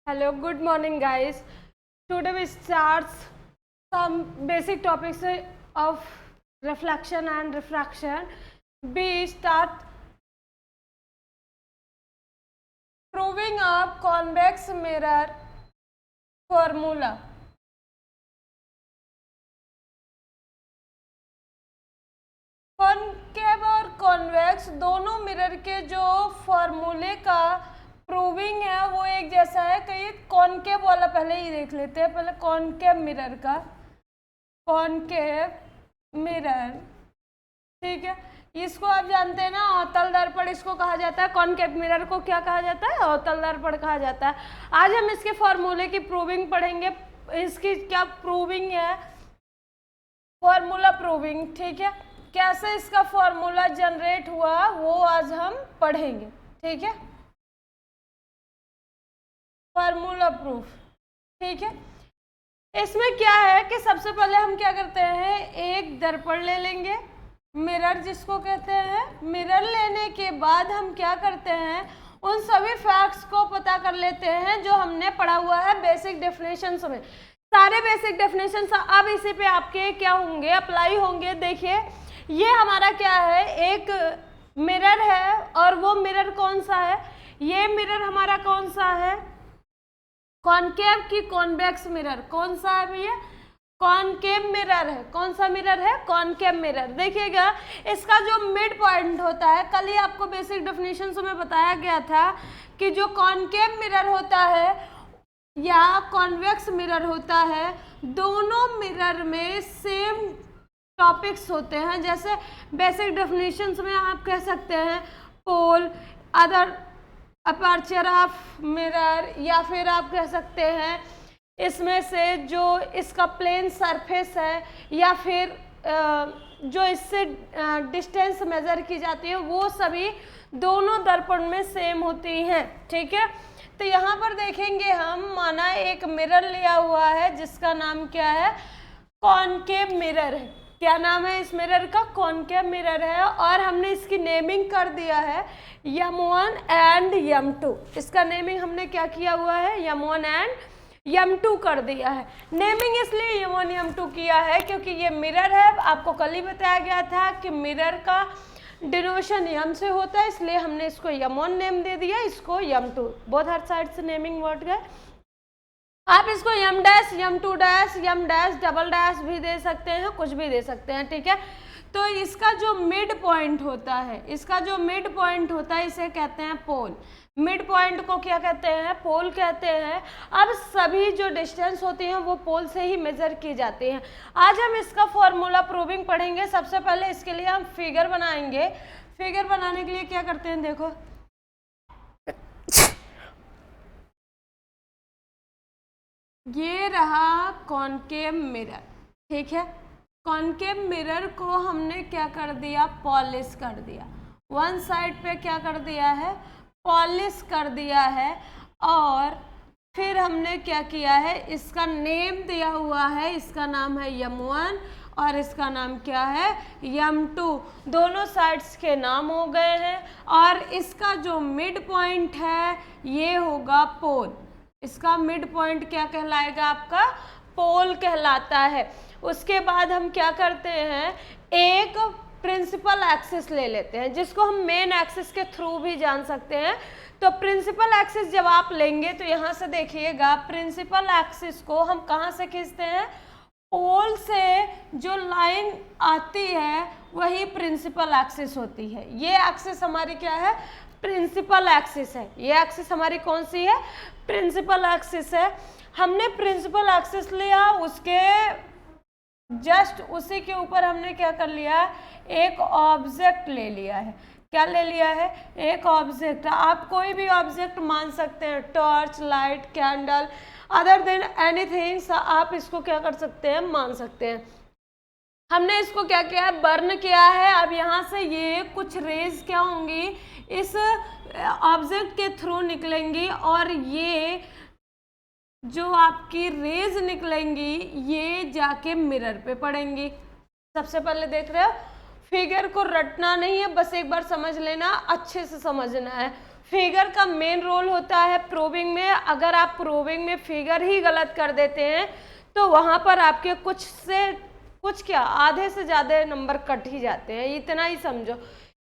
Hello, good morning, guys. Today we start some basic topics of reflection and refraction. We start proving a convex mirror formula. Concave और convex दोनों mirror के जो फॉर्मूले का proving है वो एक जैसा है। कहीं कॉनकेव वाला पहले ही देख लेते हैं। पहले कॉनकेव मिरर का, कॉनकेव मिरर, ठीक है। इसको आप जानते हैं ना, अवतल दर्पण इसको कहा जाता है। कॉनकेव मिरर को क्या कहा जाता है? अवतल दर्पण कहा जाता है। आज हम इसके फॉर्मूले की प्रूविंग पढ़ेंगे। इसकी क्या प्रूविंग है? फॉर्मूला प्रूविंग, ठीक है। कैसे इसका फॉर्मूला जनरेट हुआ वो आज हम पढ़ेंगे, ठीक है। फॉर्मूला प्रूफ, ठीक है। इसमें क्या है कि सबसे पहले हम क्या करते हैं, एक दर्पण ले लेंगे, मिरर जिसको कहते हैं। मिरर लेने के बाद हम क्या करते हैं, उन सभी फैक्ट्स को पता कर लेते हैं जो हमने पढ़ा हुआ है बेसिक डेफिनेशंस में। सारे बेसिक डेफिनेशंस अब इसी पे आपके क्या होंगे, अप्लाई होंगे। देखिए ये हमारा क्या है, एक मिरर है और वो मिरर कौन सा है? ये मिरर हमारा कौन सा है? कॉनकेव की कॉन्वेक्स मिरर। कौन सा है भैया? कॉनकेव मिरर है। कौन सा मिरर है? Concave mirror. देखिएगा इसका जो मिड पॉइंट होता है, कल ही आपको बेसिक डेफिनेशन में बताया गया था कि जो कॉनकेव मिरर होता है या कॉन्वेक्स मिरर होता है, दोनों मिरर में सेम टॉपिक्स होते हैं। जैसे बेसिक डेफिनेशंस में आप कह सकते हैं पोल, अदर अपर्चर ऑफ मिरर, या फिर आप कह सकते हैं इसमें से जो इसका प्लेन सरफेस है या फिर जो इससे डिस्टेंस मेजर की जाती है वो सभी दोनों दर्पण में सेम होती हैं, ठीक है। तो यहाँ पर देखेंगे हम, माना एक मिरर लिया हुआ है जिसका नाम क्या है, कॉनकेव मिरर है। क्या नाम है इस मिरर का? कॉनकेव मिरर है। और हमने इसकी नेमिंग कर दिया है M1 एंड M2। इसका नेमिंग हमने क्या किया हुआ है, M1 एंड M2 कर दिया है। नेमिंग इसलिए M1 M2 किया है क्योंकि ये मिरर है। आपको कल ही बताया गया था कि मिरर का डिनोशन M से होता है, इसलिए हमने इसको M1 नेम दे दिया, इसको M2। बोथ हर साइड से नेमिंग वर्ड गए। आप इसको M dash, M2 dash, M dash double dash भी दे सकते हैं, कुछ भी दे सकते हैं, ठीक है। तो इसका जो मिड पॉइंट होता है, इसका जो मिड पॉइंट होता है इसे कहते हैं पोल। मिड पॉइंट को क्या कहते हैं? पोल कहते हैं। अब सभी जो डिस्टेंस होती हैं वो पोल से ही मेजर की जाती हैं। आज हम इसका फॉर्मूला प्रूविंग पढ़ेंगे। सबसे पहले इसके लिए हम फिगर बनाएंगे। फिगर बनाने के लिए क्या करते हैं, देखो ये रहा कॉनकेव मिरर, ठीक है। कॉनकेव मिरर को हमने क्या कर दिया, पॉलिश कर दिया। वन साइड पे क्या कर दिया है, पॉलिश कर दिया है। और फिर हमने क्या किया है, इसका नेम दिया हुआ है, इसका नाम है M1 और इसका नाम क्या है, M2। दोनों साइड्स के नाम हो गए हैं। और इसका जो मिड पॉइंट है ये होगा पोल। इसका मिड पॉइंट क्या कहलाएगा आपका? पोल कहलाता है। उसके बाद हम क्या करते हैं, एक प्रिंसिपल एक्सिस ले लेते हैं जिसको हम मेन एक्सिस के थ्रू भी जान सकते हैं। तो प्रिंसिपल एक्सिस जब आप लेंगे तो यहाँ से देखिएगा, प्रिंसिपल एक्सिस को हम कहाँ से खींचते हैं, पोल से जो लाइन आती है वही प्रिंसिपल एक्सिस होती है। ये एक्सिस हमारी क्या है, प्रिंसिपल एक्सिस है। ये एक्सिस हमारी कौन सी है, प्रिंसिपल एक्सिस है। हमने प्रिंसिपल एक्सिस लिया, उसके जस्ट उसी के ऊपर हमने क्या कर लिया, एक ऑब्जेक्ट ले लिया है। क्या ले लिया है? एक ऑब्जेक्ट। आप कोई भी ऑब्जेक्ट मान सकते हैं, torch, light, candle, other than anything आप इसको क्या कर सकते हैं, मान सकते हैं। हमने इसको क्या किया है, बर्न किया है। अब यहाँ से ये कुछ रेज क्या होंगी, इस ऑब्जेक्ट के थ्रू निकलेंगी और ये जो आपकी रेज निकलेंगी ये जाके मिरर पे पड़ेंगी। सबसे पहले देख रहे हो, फिगर को रटना नहीं है, बस एक बार समझ लेना, अच्छे से समझना है। फिगर का मेन रोल होता है प्रूविंग में। अगर आप प्रूविंग में फिगर ही गलत कर देते हैं तो वहाँ पर आपके कुछ क्या आधे से ज़्यादा नंबर कट ही जाते हैं, इतना ही समझो।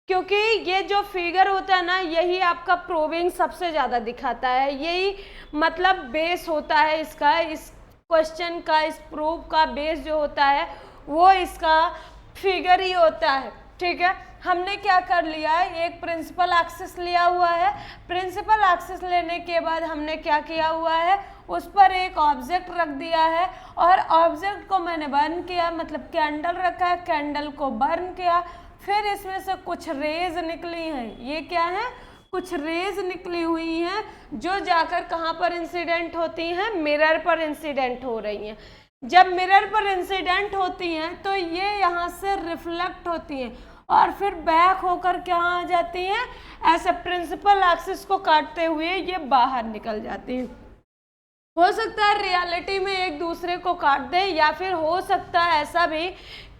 क्योंकि ये जो फिगर होता है ना, यही आपका प्रूविंग सबसे ज़्यादा दिखाता है, यही मतलब बेस होता है इसका, इस क्वेश्चन का, इस प्रूफ का बेस जो होता है वो इसका फिगर ही होता है। ठीक है, हमने क्या कर लिया है, एक प्रिंसिपल एक्सिस लिया हुआ है। प्रिंसिपल एक्सिस लेने के बाद हमने क्या किया हुआ है, उस पर एक ऑब्जेक्ट रख दिया है और ऑब्जेक्ट को मैंने बर्न किया, मतलब कैंडल रखा है, कैंडल को बर्न किया। फिर इसमें से कुछ रेज निकली हैं, ये क्या है, कुछ रेज निकली हुई हैं जो जाकर कहाँ पर इंसिडेंट होती हैं, मिरर पर इंसिडेंट हो रही हैं। जब मिरर पर इंसिडेंट होती हैं तो ये यहाँ से रिफ्लेक्ट होती हैं और फिर बैक होकर क्या आ जाती हैं, ऐसे प्रिंसिपल एक्सिस को काटते हुए ये बाहर निकल जाती हैं। हो सकता है रियलिटी में एक दूसरे को काट दे, या फिर हो सकता है ऐसा भी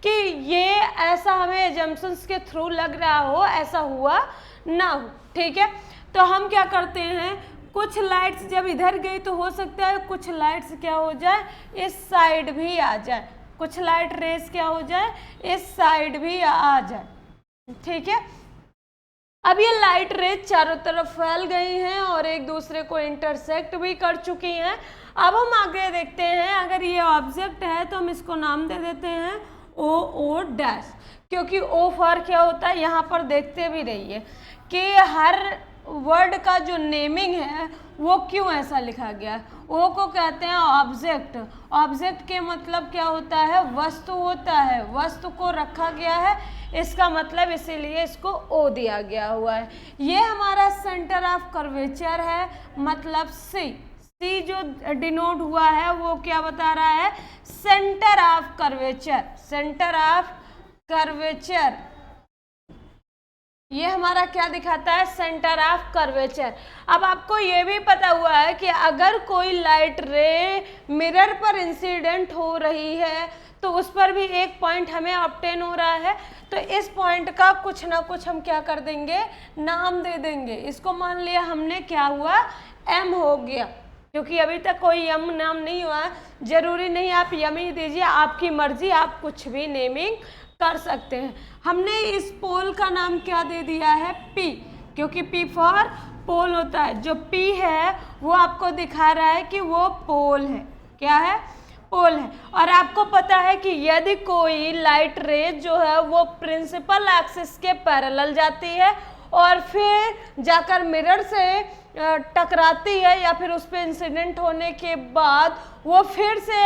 कि ये ऐसा हमें एजम्पशंस के थ्रू लग रहा हो, ऐसा हुआ ना हो। ठीक है, तो हम क्या करते हैं, कुछ लाइट्स जब इधर गई तो हो सकता है कुछ लाइट्स क्या हो जाए, इस साइड भी आ जाए, कुछ लाइट रेस क्या हो जाए, इस साइड भी आ जाए। ठीक है, अब ये लाइट रेज चारों तरफ फैल गई हैं और एक दूसरे को इंटरसेक्ट भी कर चुकी हैं। अब हम आगे देखते हैं, अगर ये ऑब्जेक्ट है तो हम इसको नाम दे देते हैं ओ डैश, क्योंकि ओ फॉर क्या होता है, यहाँ पर देखते भी रहिए कि हर वर्ड का जो नेमिंग है वो क्यों ऐसा लिखा गया है। ओ को कहते हैं ऑब्जेक्ट, ऑब्जेक्ट के मतलब क्या होता है, वस्तु होता है, वस्तु को रखा गया है, इसका मतलब इसीलिए इसको ओ दिया गया हुआ है। ये हमारा सेंटर ऑफ कर्वेचर है, मतलब सी जो डिनोट हुआ है वो क्या बता रहा है, centre of curvature, centre of curvature, ये हमारा क्या दिखाता है, सेंटर ऑफ कर्वेचर। अब आपको ये भी पता हुआ है कि अगर कोई लाइट रे मिरर पर इंसिडेंट हो रही है तो उस पर भी एक पॉइंट हमें ऑब्टेन हो रहा है, तो इस पॉइंट का कुछ ना कुछ हम क्या कर देंगे, नाम दे देंगे। इसको मान लिया हमने क्या हुआ, एम हो गया, क्योंकि अभी तक कोई यम नाम नहीं हुआ, जरूरी नहीं आप यम ही दीजिए, आपकी मर्जी, आप कुछ भी नेमिंग कर सकते हैं। हमने इस पोल का नाम क्या दे दिया है, पी, क्योंकि पी फॉर पोल होता है। जो पी है वो आपको दिखा रहा है कि वो पोल है, क्या है, पोल है। और आपको पता है कि यदि कोई लाइट रे जो है वो प्रिंसिपल एक्सिस के पैरेलल जाती है और फिर जाकर मिरर से टकराती है, या फिर उस पर इंसिडेंट होने के बाद वो फिर से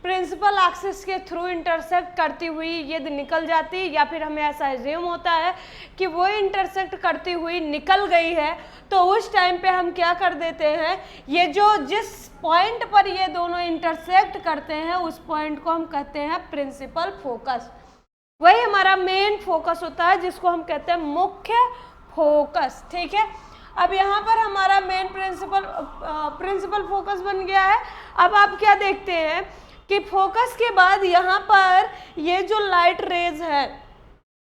प्रिंसिपल एक्सिस के थ्रू इंटरसेक्ट करती हुई यदि निकल जाती, या फिर हमें ऐसा एज्यूम होता है कि वो इंटरसेक्ट करती हुई निकल गई है, तो उस टाइम पे हम क्या कर देते हैं, ये जो जिस पॉइंट पर ये दोनों इंटरसेक्ट करते हैं उस पॉइंट को हम कहते हैं प्रिंसिपल फोकस। वही हमारा मेन फोकस होता है जिसको हम कहते हैं मुख्य फोकस। ठीक है, अब यहाँ पर हमारा मेन प्रिंसिपल फोकस बन गया है। अब आप क्या देखते हैं कि फोकस के बाद यहाँ पर ये जो लाइट रेज है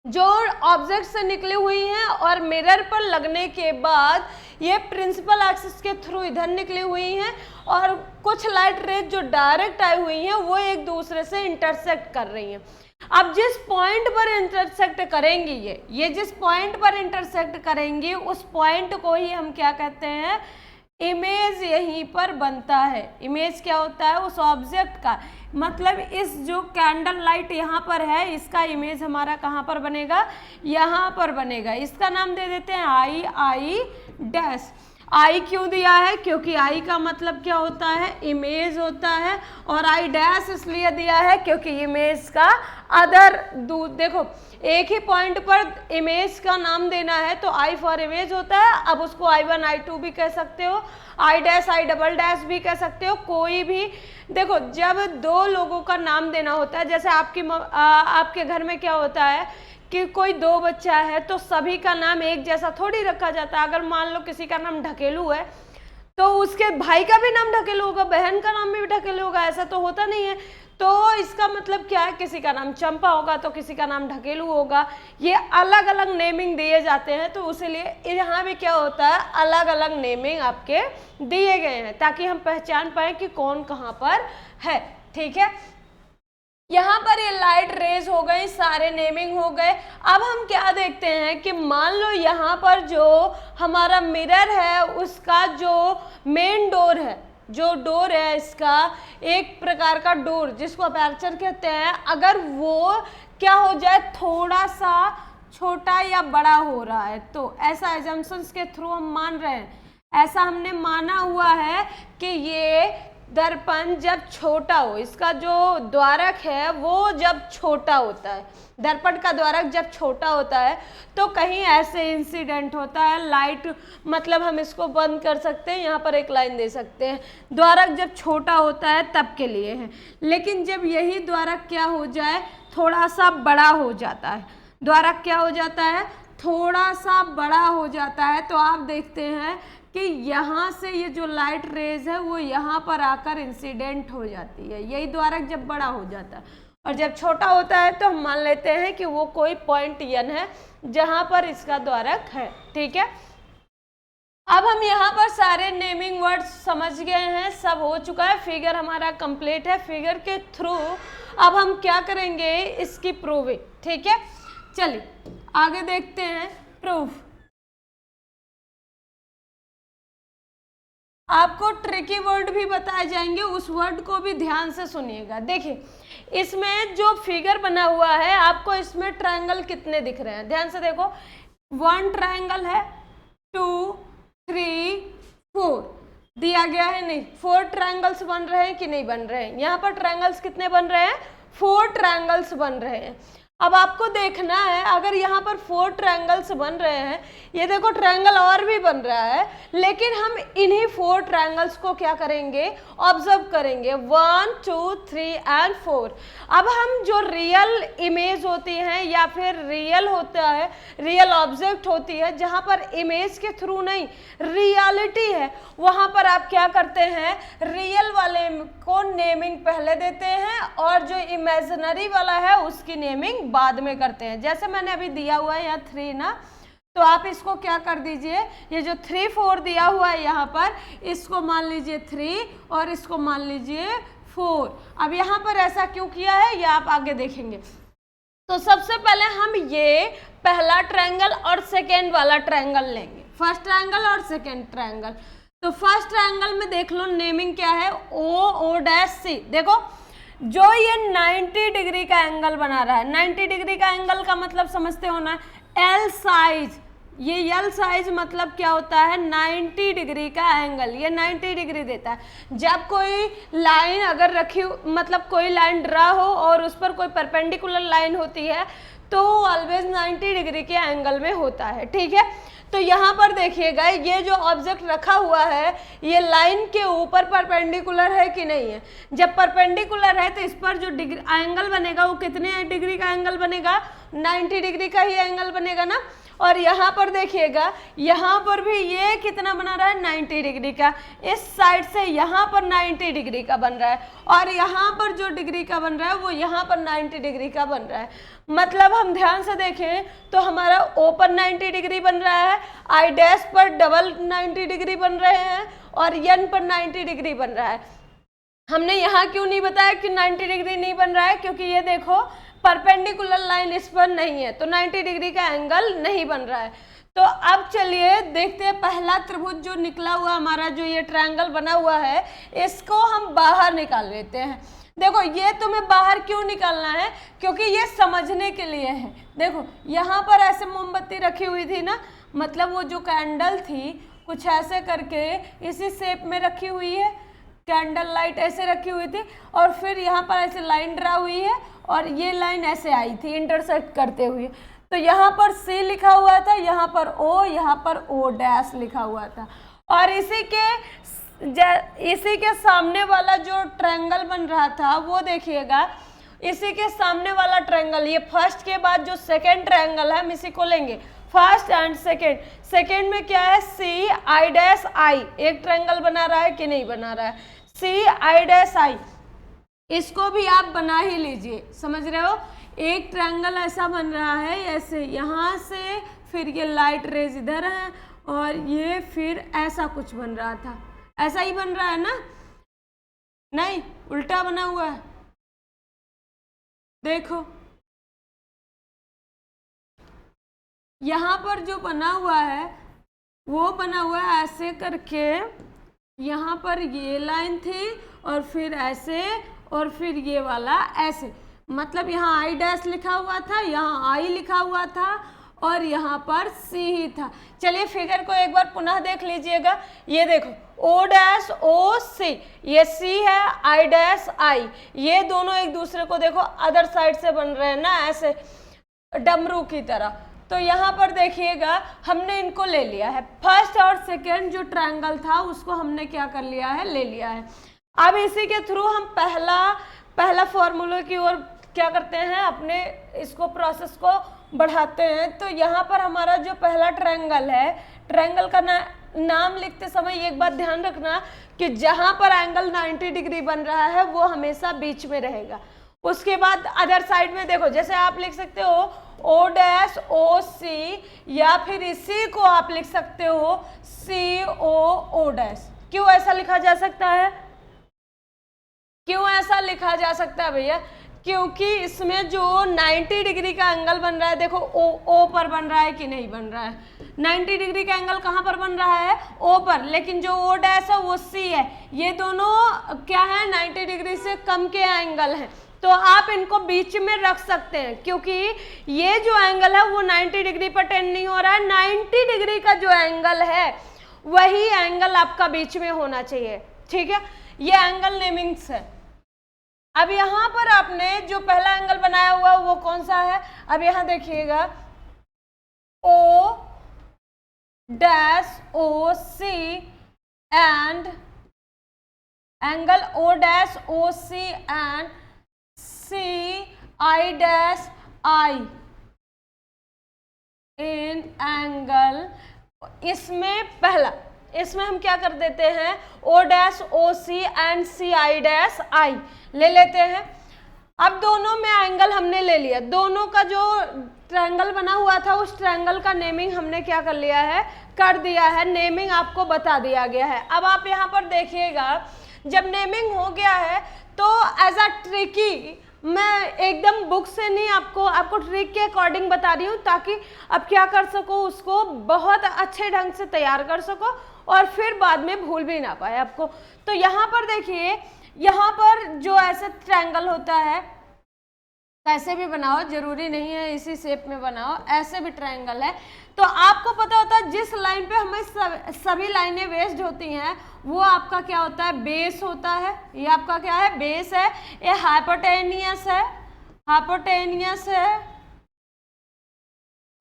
जो ऑब्जेक्ट से निकली हुई हैं और मिरर पर लगने के बाद ये प्रिंसिपल एक्सिस के थ्रू इधर निकली हुई हैं, और कुछ लाइट रेज जो डायरेक्ट आई हुई हैं वो एक दूसरे से इंटरसेक्ट कर रही हैं। अब जिस पॉइंट पर इंटरसेक्ट करेंगी ये जिस पॉइंट पर इंटरसेक्ट करेंगी उस पॉइंट को ही हम क्या कहते हैं, इमेज यहीं पर बनता है। इमेज क्या होता है, उस ऑब्जेक्ट का, मतलब इस जो कैंडल लाइट यहाँ पर है इसका इमेज हमारा कहाँ पर बनेगा, यहाँ पर बनेगा। इसका नाम दे देते हैं आई डैश। आई क्यों दिया है, क्योंकि आई का मतलब क्या होता है, इमेज होता है, और आई डैश इसलिए दिया है क्योंकि इमेज का अदर देखो एक ही पॉइंट पर इमेज का नाम देना है तो आई फॉर इमेज होता है। अब उसको I1 I2 भी कह सकते हो, आई डैश आई डबल डैश भी कह सकते हो, कोई भी। देखो जब दो लोगों का नाम देना होता है, जैसे आपके घर में क्या होता है कि कोई दो बच्चा है तो सभी का नाम एक जैसा थोड़ी रखा जाता है। अगर मान लो किसी का नाम ढकेलू है तो उसके भाई का भी नाम ढकेलू होगा, बहन का नाम भी ढकेलू होगा, ऐसा तो होता नहीं है। तो इसका मतलब क्या है, किसी का नाम चंपा होगा तो किसी का नाम ढकेलू होगा, ये अलग अलग नेमिंग दिए जाते हैं। तो इसीलिए यहाँ भी क्या होता है, अलग अलग नेमिंग आपके दिए गए हैं ताकि हम पहचान पाए कि कौन कहाँ पर है। ठीक है, यहाँ पर ये लाइट रेज हो गई, सारे नेमिंग हो गए। अब हम क्या देखते हैं कि मान लो यहाँ पर जो हमारा मिरर है उसका जो मेन डोर है, जो डोर है इसका एक प्रकार का डोर जिसको अपर्चर कहते हैं, अगर वो क्या हो जाए थोड़ा सा छोटा या बड़ा हो रहा है, तो ऐसा एजम्पशंस के थ्रू हम मान रहे हैं, ऐसा हमने माना हुआ है कि ये दर्पण जब छोटा हो, इसका जो द्वारक है वो जब छोटा होता है, दर्पण का द्वारक जब छोटा होता है तो कहीं ऐसे इंसिडेंट होता है, लाइट मतलब हम इसको बंद कर सकते हैं, यहाँ पर एक लाइन दे सकते हैं, द्वारक जब छोटा होता है तब के लिए है। लेकिन जब यही द्वारक क्या हो जाए, थोड़ा सा बड़ा हो जाता है, द्वारक क्या हो जाता है, थोड़ा सा बड़ा हो जाता है, तो आप देखते हैं कि यहाँ से ये जो लाइट रेज है वो यहाँ पर आकर इंसिडेंट हो जाती है, यही द्वारक जब बड़ा हो जाता है। और जब छोटा होता है तो हम मान लेते हैं कि वो कोई पॉइंट n है जहाँ पर इसका द्वारक है। ठीक है, अब हम यहाँ पर सारे नेमिंग वर्ड्स समझ गए हैं, सब हो चुका है, फिगर हमारा कंप्लीट है। फिगर के थ्रू अब हम क्या करेंगे, इसकी प्रूविंग। ठीक है, चलिए आगे देखते हैं प्रूफ। आपको ट्रिकी वर्ड भी बताए जाएंगे, उस वर्ड को भी ध्यान से सुनिएगा। देखिए इसमें जो फिगर बना हुआ है, आपको इसमें ट्रायंगल कितने दिख रहे हैं, ध्यान से देखो। 1 ट्रायंगल है, 2 3 4 दिया गया है, नहीं 4 ट्रायंगल्स बन रहे हैं कि नहीं बन रहे हैं, यहाँ पर ट्रायंगल्स कितने बन रहे हैं, 4 ट्रायंगल्स बन रहे हैं। अब आपको देखना है, अगर यहाँ पर 4 ट्रायंगल्स बन रहे हैं, ये देखो ट्रायंगल और भी बन रहा है, लेकिन हम इन्हीं 4 ट्रायंगल्स को क्या करेंगे, ऑब्जर्व करेंगे, 1 2 3 एंड 4। अब हम जो रियल इमेज होती है या फिर रियल होता है, रियल ऑब्जेक्ट होती है, जहाँ पर इमेज के थ्रू नहीं रियलिटी है, वहाँ पर आप क्या करते हैं, रियल वाले को नेमिंग पहले देते हैं और जो इमेजिनरी वाला है उसकी नेमिंग बाद में करते हैं। जैसे मैंने अभी दिया हुआ है यहाँ 3 ना, तो आप इसको क्या कर दीजिए, ये जो 3 4 दिया हुआ है यहाँ पर, इसको मान लीजिए 3 और इसको मान लीजिए 4। अब यहाँ पर ऐसा क्यों किया है ये आप आगे देखेंगे। तो सबसे पहले हम ये पहला ट्रायंगल और सेकेंड वाला ट्रायंगल लेंगे, फर्स्ट ट्रायंगल और सेकेंड ट्रायंगल। तो फर्स्ट ट्रायंगल में देख लो नेमिंग क्या है, OC। देखो जो ये 90 डिग्री का एंगल बना रहा है, 90 डिग्री का एंगल का मतलब समझते हो ना, L साइज, ये L साइज मतलब क्या होता है, 90 डिग्री का एंगल, ये 90 डिग्री देता है। जब कोई लाइन अगर रखी, मतलब कोई लाइन ड्रा हो और उस पर कोई परपेंडिकुलर लाइन होती है तो ऑलवेज 90 डिग्री के एंगल में होता है। ठीक है, तो यहाँ पर देखिएगा ये जो ऑब्जेक्ट रखा हुआ है ये लाइन के ऊपर परपेंडिकुलर है कि नहीं है। जब परपेंडिकुलर है तो इस पर जो एंगल बनेगा वो कितने डिग्री का एंगल बनेगा, 90 डिग्री का ही एंगल बनेगा ना। और यहाँ पर देखिएगा, यहाँ पर भी ये कितना बना रहा है, 90 डिग्री का। इस साइड से यहाँ पर 90 डिग्री का बन रहा है और यहाँ पर जो डिग्री का बन रहा है वो यहाँ पर 90 डिग्री का बन रहा है। मतलब हम ध्यान से देखें तो हमारा O पर 90 डिग्री बन रहा है, I डैश पर डबल 90 डिग्री बन रहे हैं और N पर 90 डिग्री बन रहा है। हमने यहाँ क्यों नहीं बताया कि 90 डिग्री नहीं बन रहा है, क्योंकि ये देखो परपेंडिकुलर लाइन इस पर नहीं है तो 90 डिग्री का एंगल नहीं बन रहा है। तो अब चलिए देखते हैं पहला त्रिभुज जो निकला हुआ हमारा, जो ये ट्रायंगल बना हुआ है, इसको हम बाहर निकाल लेते हैं। देखो ये तुम्हें बाहर क्यों निकालना है, क्योंकि ये समझने के लिए है। देखो यहाँ पर ऐसे मोमबत्ती रखी हुई थी ना, मतलब वो जो कैंडल थी कुछ ऐसे करके इसी शेप में रखी हुई है, कैंडल लाइट ऐसे रखी हुई थी और फिर यहाँ पर ऐसे लाइन ड्रा हुई है और ये लाइन ऐसे आई थी इंटरसेक्ट करते हुए। तो यहाँ पर C लिखा हुआ था, यहाँ पर O, यहाँ पर O डैश लिखा हुआ था। और इसी के सामने वाला जो ट्रायंगल बन रहा था वो देखिएगा, इसी के सामने वाला ट्रायंगल, ये फर्स्ट के बाद जो सेकेंड ट्रायंगल है हम इसी को लेंगे। First and second. सेकेंड में क्या है, सी आई डैश आई, एक ट्रायंगल बना रहा है कि नहीं बना रहा है, सी आई डैश आई, इसको भी आप बना ही लीजिए, समझ रहे हो। एक ट्रायंगल ऐसा बन रहा है ऐसे, यहाँ से फिर ये लाइट रेज इधर है और ये फिर ऐसा कुछ बन रहा था, ऐसा ही बन रहा है ना, नहीं उल्टा बना हुआ है, देखो यहाँ पर जो बना हुआ है वो बना हुआ है ऐसे करके, यहाँ पर ये लाइन थी और फिर ऐसे और फिर ये वाला ऐसे, मतलब यहाँ आई डैश लिखा हुआ था, यहाँ आई लिखा हुआ था और यहाँ पर सी ही था। चलिए फिगर को एक बार पुनः देख लीजिएगा, ये देखो ओ डैश ओ सी, ये सी है, आई डैश आई, ये दोनों एक दूसरे को देखो अदर साइड से बन रहे हैं ना, ऐसे डमरू की तरह। तो यहाँ पर देखिएगा हमने इनको ले लिया है, फर्स्ट और सेकेंड जो ट्रायंगल था उसको हमने क्या कर लिया है, ले लिया है। अब इसी के थ्रू हम पहला फॉर्मूले की ओर क्या करते हैं, अपने इसको प्रोसेस को बढ़ाते हैं। तो यहाँ पर हमारा जो पहला ट्रायंगल है, ट्रायंगल का नाम लिखते समय एक बात ध्यान रखना कि जहाँ पर एंगल 90 डिग्री बन रहा है वो हमेशा बीच में रहेगा। उसके बाद अदर साइड में देखो, जैसे आप लिख सकते हो ओ डैश ओ सी, या फिर इसी को आप लिख सकते हो सी ओ डैश। क्यों ऐसा लिखा जा सकता है, क्यों ऐसा लिखा जा सकता है भैया, क्योंकि इसमें जो 90 डिग्री का एंगल बन रहा है, देखो ओ पर बन रहा है कि नहीं बन रहा है, 90 डिग्री का एंगल कहाँ पर बन रहा है, ओ पर, लेकिन जो ओ डैश है वो सी है, ये दोनों क्या है 90 डिग्री से कम के एंगल हैं। तो आप इनको बीच में रख सकते हैं, क्योंकि ये जो एंगल है वो 90 डिग्री पर टेंड नहीं हो रहा है, 90 डिग्री का जो एंगल है वही एंगल आपका बीच में होना चाहिए, ठीक है। ये एंगल नेमिंग्स है। अब यहाँ पर आपने जो पहला एंगल बनाया हुआ वो कौन सा है, अब यहाँ देखिएगा O dash O C and angle O dash O C and C I dash I in angle, इसमें हम क्या कर देते हैं, O dash O C and C I dash I ले लेते हैं। अब दोनों में एंगल हमने ले लिया, दोनों का जो ट्रायंगल बना हुआ था उस ट्रायंगल का नेमिंग हमने क्या कर लिया है, कर दिया है, नेमिंग आपको बता दिया गया है। अब आप यहाँ पर देखिएगा, जब नेमिंग हो गया है तो एज अ ट्रिकी, मैं एकदम बुक से नहीं आपको ट्रिक के अकॉर्डिंग बता रही हूँ, ताकि आप क्या कर सको, उसको बहुत अच्छे ढंग से तैयार कर सको और फिर बाद में भूल भी ना पाए आपको। तो यहाँ पर देखिए, यहाँ पर जो ऐसे ट्रायंगल होता है, कैसे भी बनाओ, जरूरी नहीं है इसी शेप में बनाओ, ऐसे भी ट्रायंगल है। तो आपको पता होता है जिस लाइन पे हमें सभी लाइनें बेस्ड होती हैं वो आपका क्या होता है, बेस होता है। ये आपका क्या है, बेस है। ये हाइपोटेनियस है,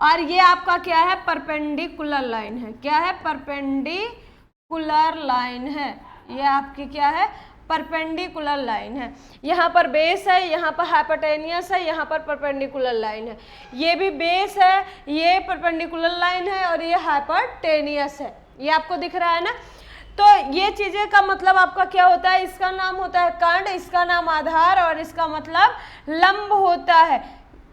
और ये आपका क्या है, परपेंडिकुलर लाइन है। क्या है, परपेंडिकुलर लाइन है। ये आपकी क्या है, परपेंडिकुलर लाइन है। यहाँ पर बेस है, यहाँ पर हाइपोटेनियस है, यहाँ पर परपेंडिकुलर लाइन है। ये भी बेस है, ये परपेंडिकुलर लाइन है और ये हाइपोटेनियस है। ये आपको दिख रहा है ना। तो ये चीजें का मतलब आपका क्या होता है, इसका नाम होता है कर्ण, इसका नाम आधार और इसका मतलब लंब होता है।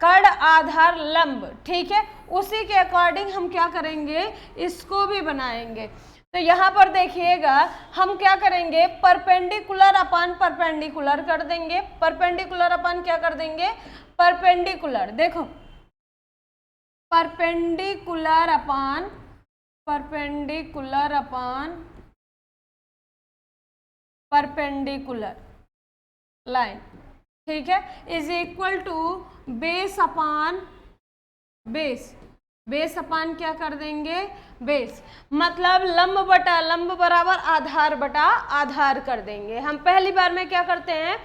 कर्ण, आधार, लंब, ठीक है। उसी के अकॉर्डिंग हम क्या करेंगे, इसको भी बनाएंगे। तो यहाँ पर देखिएगा हम क्या करेंगे, परपेंडिकुलर अपान परपेंडिकुलर कर देंगे। परपेंडिकुलर अपान क्या कर देंगे, परपेंडिकुलर। देखो, परपेंडिकुलर अपान परपेंडिकुलर लाइन, ठीक है, is equal to base upon base. Base upon क्या कर देंगे, बेस, मतलब लंब बटा लंब बराबर आधार बटा आधार कर देंगे। हम पहली बार में क्या करते हैं,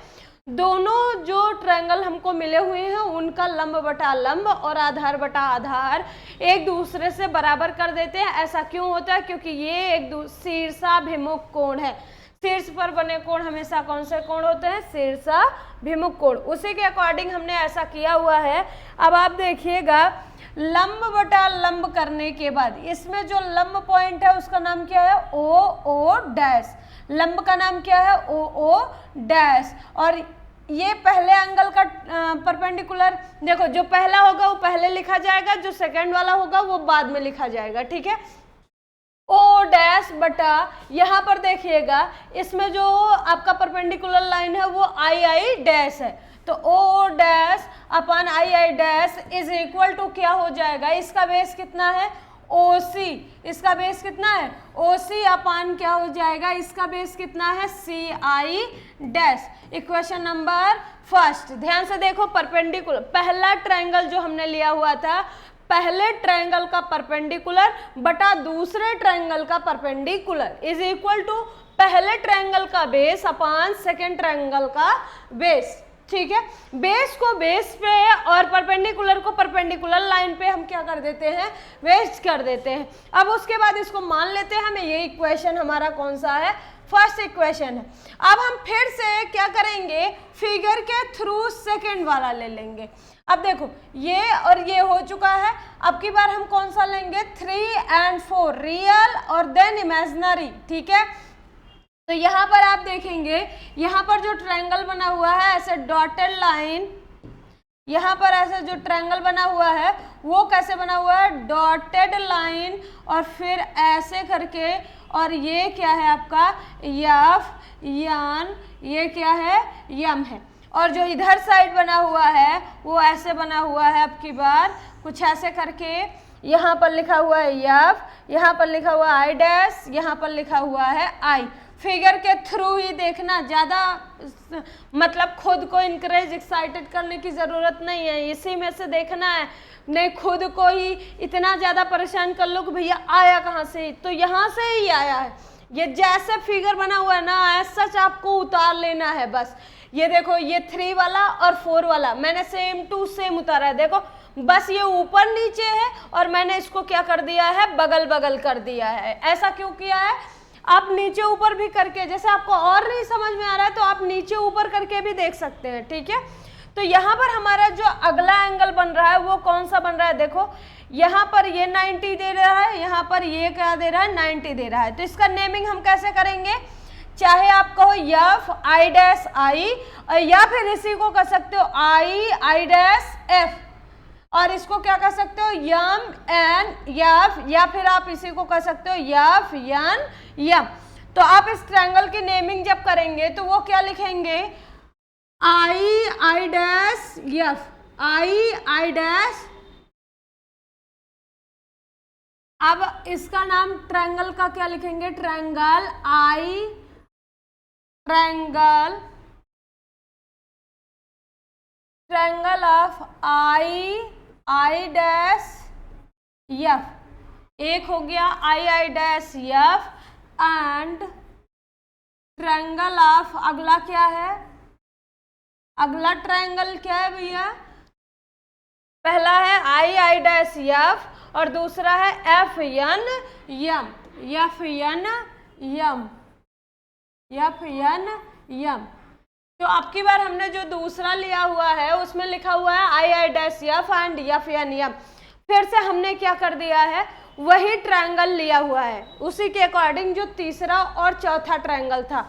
दोनों जो ट्रायंगल हमको मिले हुए हैं उनका लंब बटा लंब और आधार बटा आधार एक दूसरे से बराबर कर देते हैं। ऐसा क्यों होता है, क्योंकि ये एक शीर्षाभिमुख कोण है। शीर्ष पर बने कोण हमेशा कौन से कोण होते हैं, शीर्षाभिमुख कोण। उसी के अकॉर्डिंग हमने ऐसा किया हुआ है। अब आप देखिएगा लंब बटा लंब करने के बाद इसमें जो लंब पॉइंट है उसका नाम क्या है, ओ ओ डैश। लंब का नाम क्या है, ओ ओ डैश। और ये पहले एंगल का परपेंडिकुलर, देखो जो पहला होगा वो पहले लिखा जाएगा, जो सेकंड वाला होगा वो बाद में लिखा जाएगा, ठीक है। ओ डैश बटा, यहाँ पर देखिएगा इसमें जो आपका परपेंडिकुलर लाइन है वो आई आई डैश है, तो O dash upon I I dash is equal to क्या हो जाएगा, इसका बेस कितना है, OC। इसका बेस कितना है, OC अपान क्या हो जाएगा, इसका बेस कितना है, CI dash. Equation number first, ध्यान से देखो, परपेंडिकुलर पहला ट्रायंगल जो हमने लिया हुआ था, पहले ट्रायंगल का परपेंडिकुलर बटा दूसरे ट्रायंगल का परपेंडिकुलर इज इक्वल टू पहले ट्रायंगल का बेस अपान सेकेंड ट्रायंगल का बेस, ठीक है। बेस को बेस पे और परपेंडिकुलर को परपेंडिकुलर लाइन पे हम क्या कर देते हैं, वेस्ट कर देते हैं। अब उसके बाद इसको मान लेते हैं हमें ये इक्वेशन हमारा कौन सा है, फर्स्ट इक्वेशन है। अब हम फिर से क्या करेंगे, फिगर के थ्रू सेकेंड वाला ले लेंगे। अब देखो ये और ये हो चुका है, अब की बार हम कौन सा लेंगे, 3 और 4 रियल और देन इमेजिनरी, ठीक है। तो यहाँ पर आप देखेंगे, यहाँ पर जो ट्रायंगल बना हुआ है ऐसे डॉटेड लाइन, यहाँ पर ऐसे जो ट्रायंगल बना हुआ है वो कैसे बना हुआ है, डॉटेड लाइन और फिर ऐसे करके, और ये क्या है आपका यफ यन, ये क्या है यम है। और जो इधर साइड बना हुआ है वो ऐसे बना हुआ है, अब की बार कुछ ऐसे करके, यहाँ पर लिखा हुआ है यफ, यहाँ पर लिखा हुआ आई डैश, यहाँ पर लिखा हुआ है आई। फिगर के थ्रू ही देखना, ज़्यादा मतलब खुद को इनकरेज एक्साइटेड करने की ज़रूरत नहीं है, इसी में से देखना है, नहीं खुद को ही इतना ज़्यादा परेशान कर लो कि भैया आया कहाँ से, तो यहाँ से ही आया है। ये जैसे फिगर बना हुआ है ना, सच आपको उतार लेना है बस। ये देखो ये 3 वाला और 4 वाला मैंने सेम टू सेम उतारा है, देखो बस ये ऊपर नीचे है और मैंने इसको क्या कर दिया है, बगल बगल कर दिया है। ऐसा क्यों किया है, आप नीचे ऊपर भी करके, जैसे आपको और नहीं समझ में आ रहा है तो आप नीचे ऊपर करके भी देख सकते हैं, ठीक है। तो यहाँ पर हमारा जो अगला एंगल बन रहा है वो कौन सा बन रहा है, देखो यहाँ पर ये 90 दे रहा है, यहाँ पर ये क्या दे रहा है, 90 दे रहा है। तो इसका नेमिंग हम कैसे करेंगे, चाहे आप कहो यफ आई डैश आई, या फिर इसी को कर सकते हो आई आई डैश एफ, और इसको क्या कर सकते हो यम एन यफ, या फिर आप इसी को कर सकते हो यफ यन यम। तो आप इस ट्रायंगल की नेमिंग जब करेंगे तो वो क्या लिखेंगे, I I dash F, I I dash. अब इसका नाम ट्रायंगल का क्या लिखेंगे, triangle I, triangle, triangle of I I dash F, एक हो गया I I dash F, and triangle of, अगला क्या है, अगला ट्रायंगल क्या है भैया, पहला है आई आई डैश यफ और दूसरा है एफ एन यम, एफ एन यम, एफ एन यम। तो अब की बार हमने जो दूसरा लिया हुआ है उसमें लिखा हुआ है I I dash F and F N M. फिर से हमने क्या कर दिया है, वही ट्रायंगल लिया हुआ है, उसी के अकॉर्डिंग जो तीसरा और चौथा ट्रायंगल था,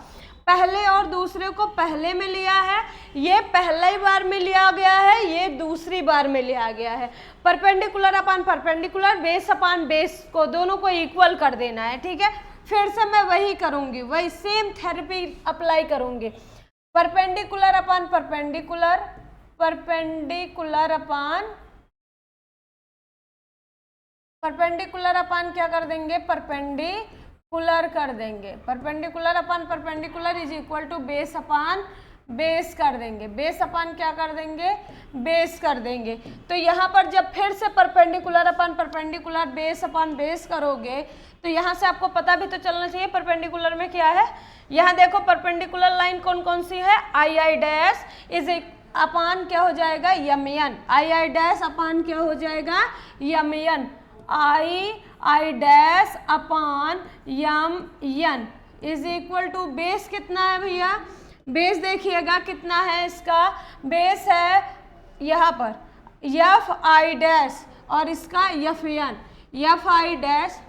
पहले और दूसरे को पहले में लिया है, ये पहली बार में लिया गया है, ये दूसरी बार में लिया गया है। Perpendicular upon perpendicular, base upon base को दोनों को इक्वल कर देना है, ठीक है। फिर से मैं वही करूंगी, वही सेम थेरेपी अप्लाई करूंगी, perpendicular upon perpendicular, perpendicular upon perpendicular upon क्या कर देंगे, परपेंडिकुलर कर देंगे, perpendicular upon perpendicular is equal to base upon base कर देंगे, बेस अपान क्या कर देंगे, बेस कर देंगे। तो यहाँ पर जब फिर से perpendicular upon perpendicular base upon base करोगे तो यहाँ से आपको पता भी तो चलना चाहिए परपेंडिकुलर में क्या है। यहाँ देखो परपेंडिकुलर लाइन कौन कौन सी है, आई आई डैश इज अपान क्या हो जाएगा, M N, I I dash अपान क्या हो जाएगा, M N, I I dash upon M N is equal to base कितना है भैया, बेस देखिएगा कितना है, इसका बेस है यहाँ पर एफ आई डैश और इसका Fn, Fi डैश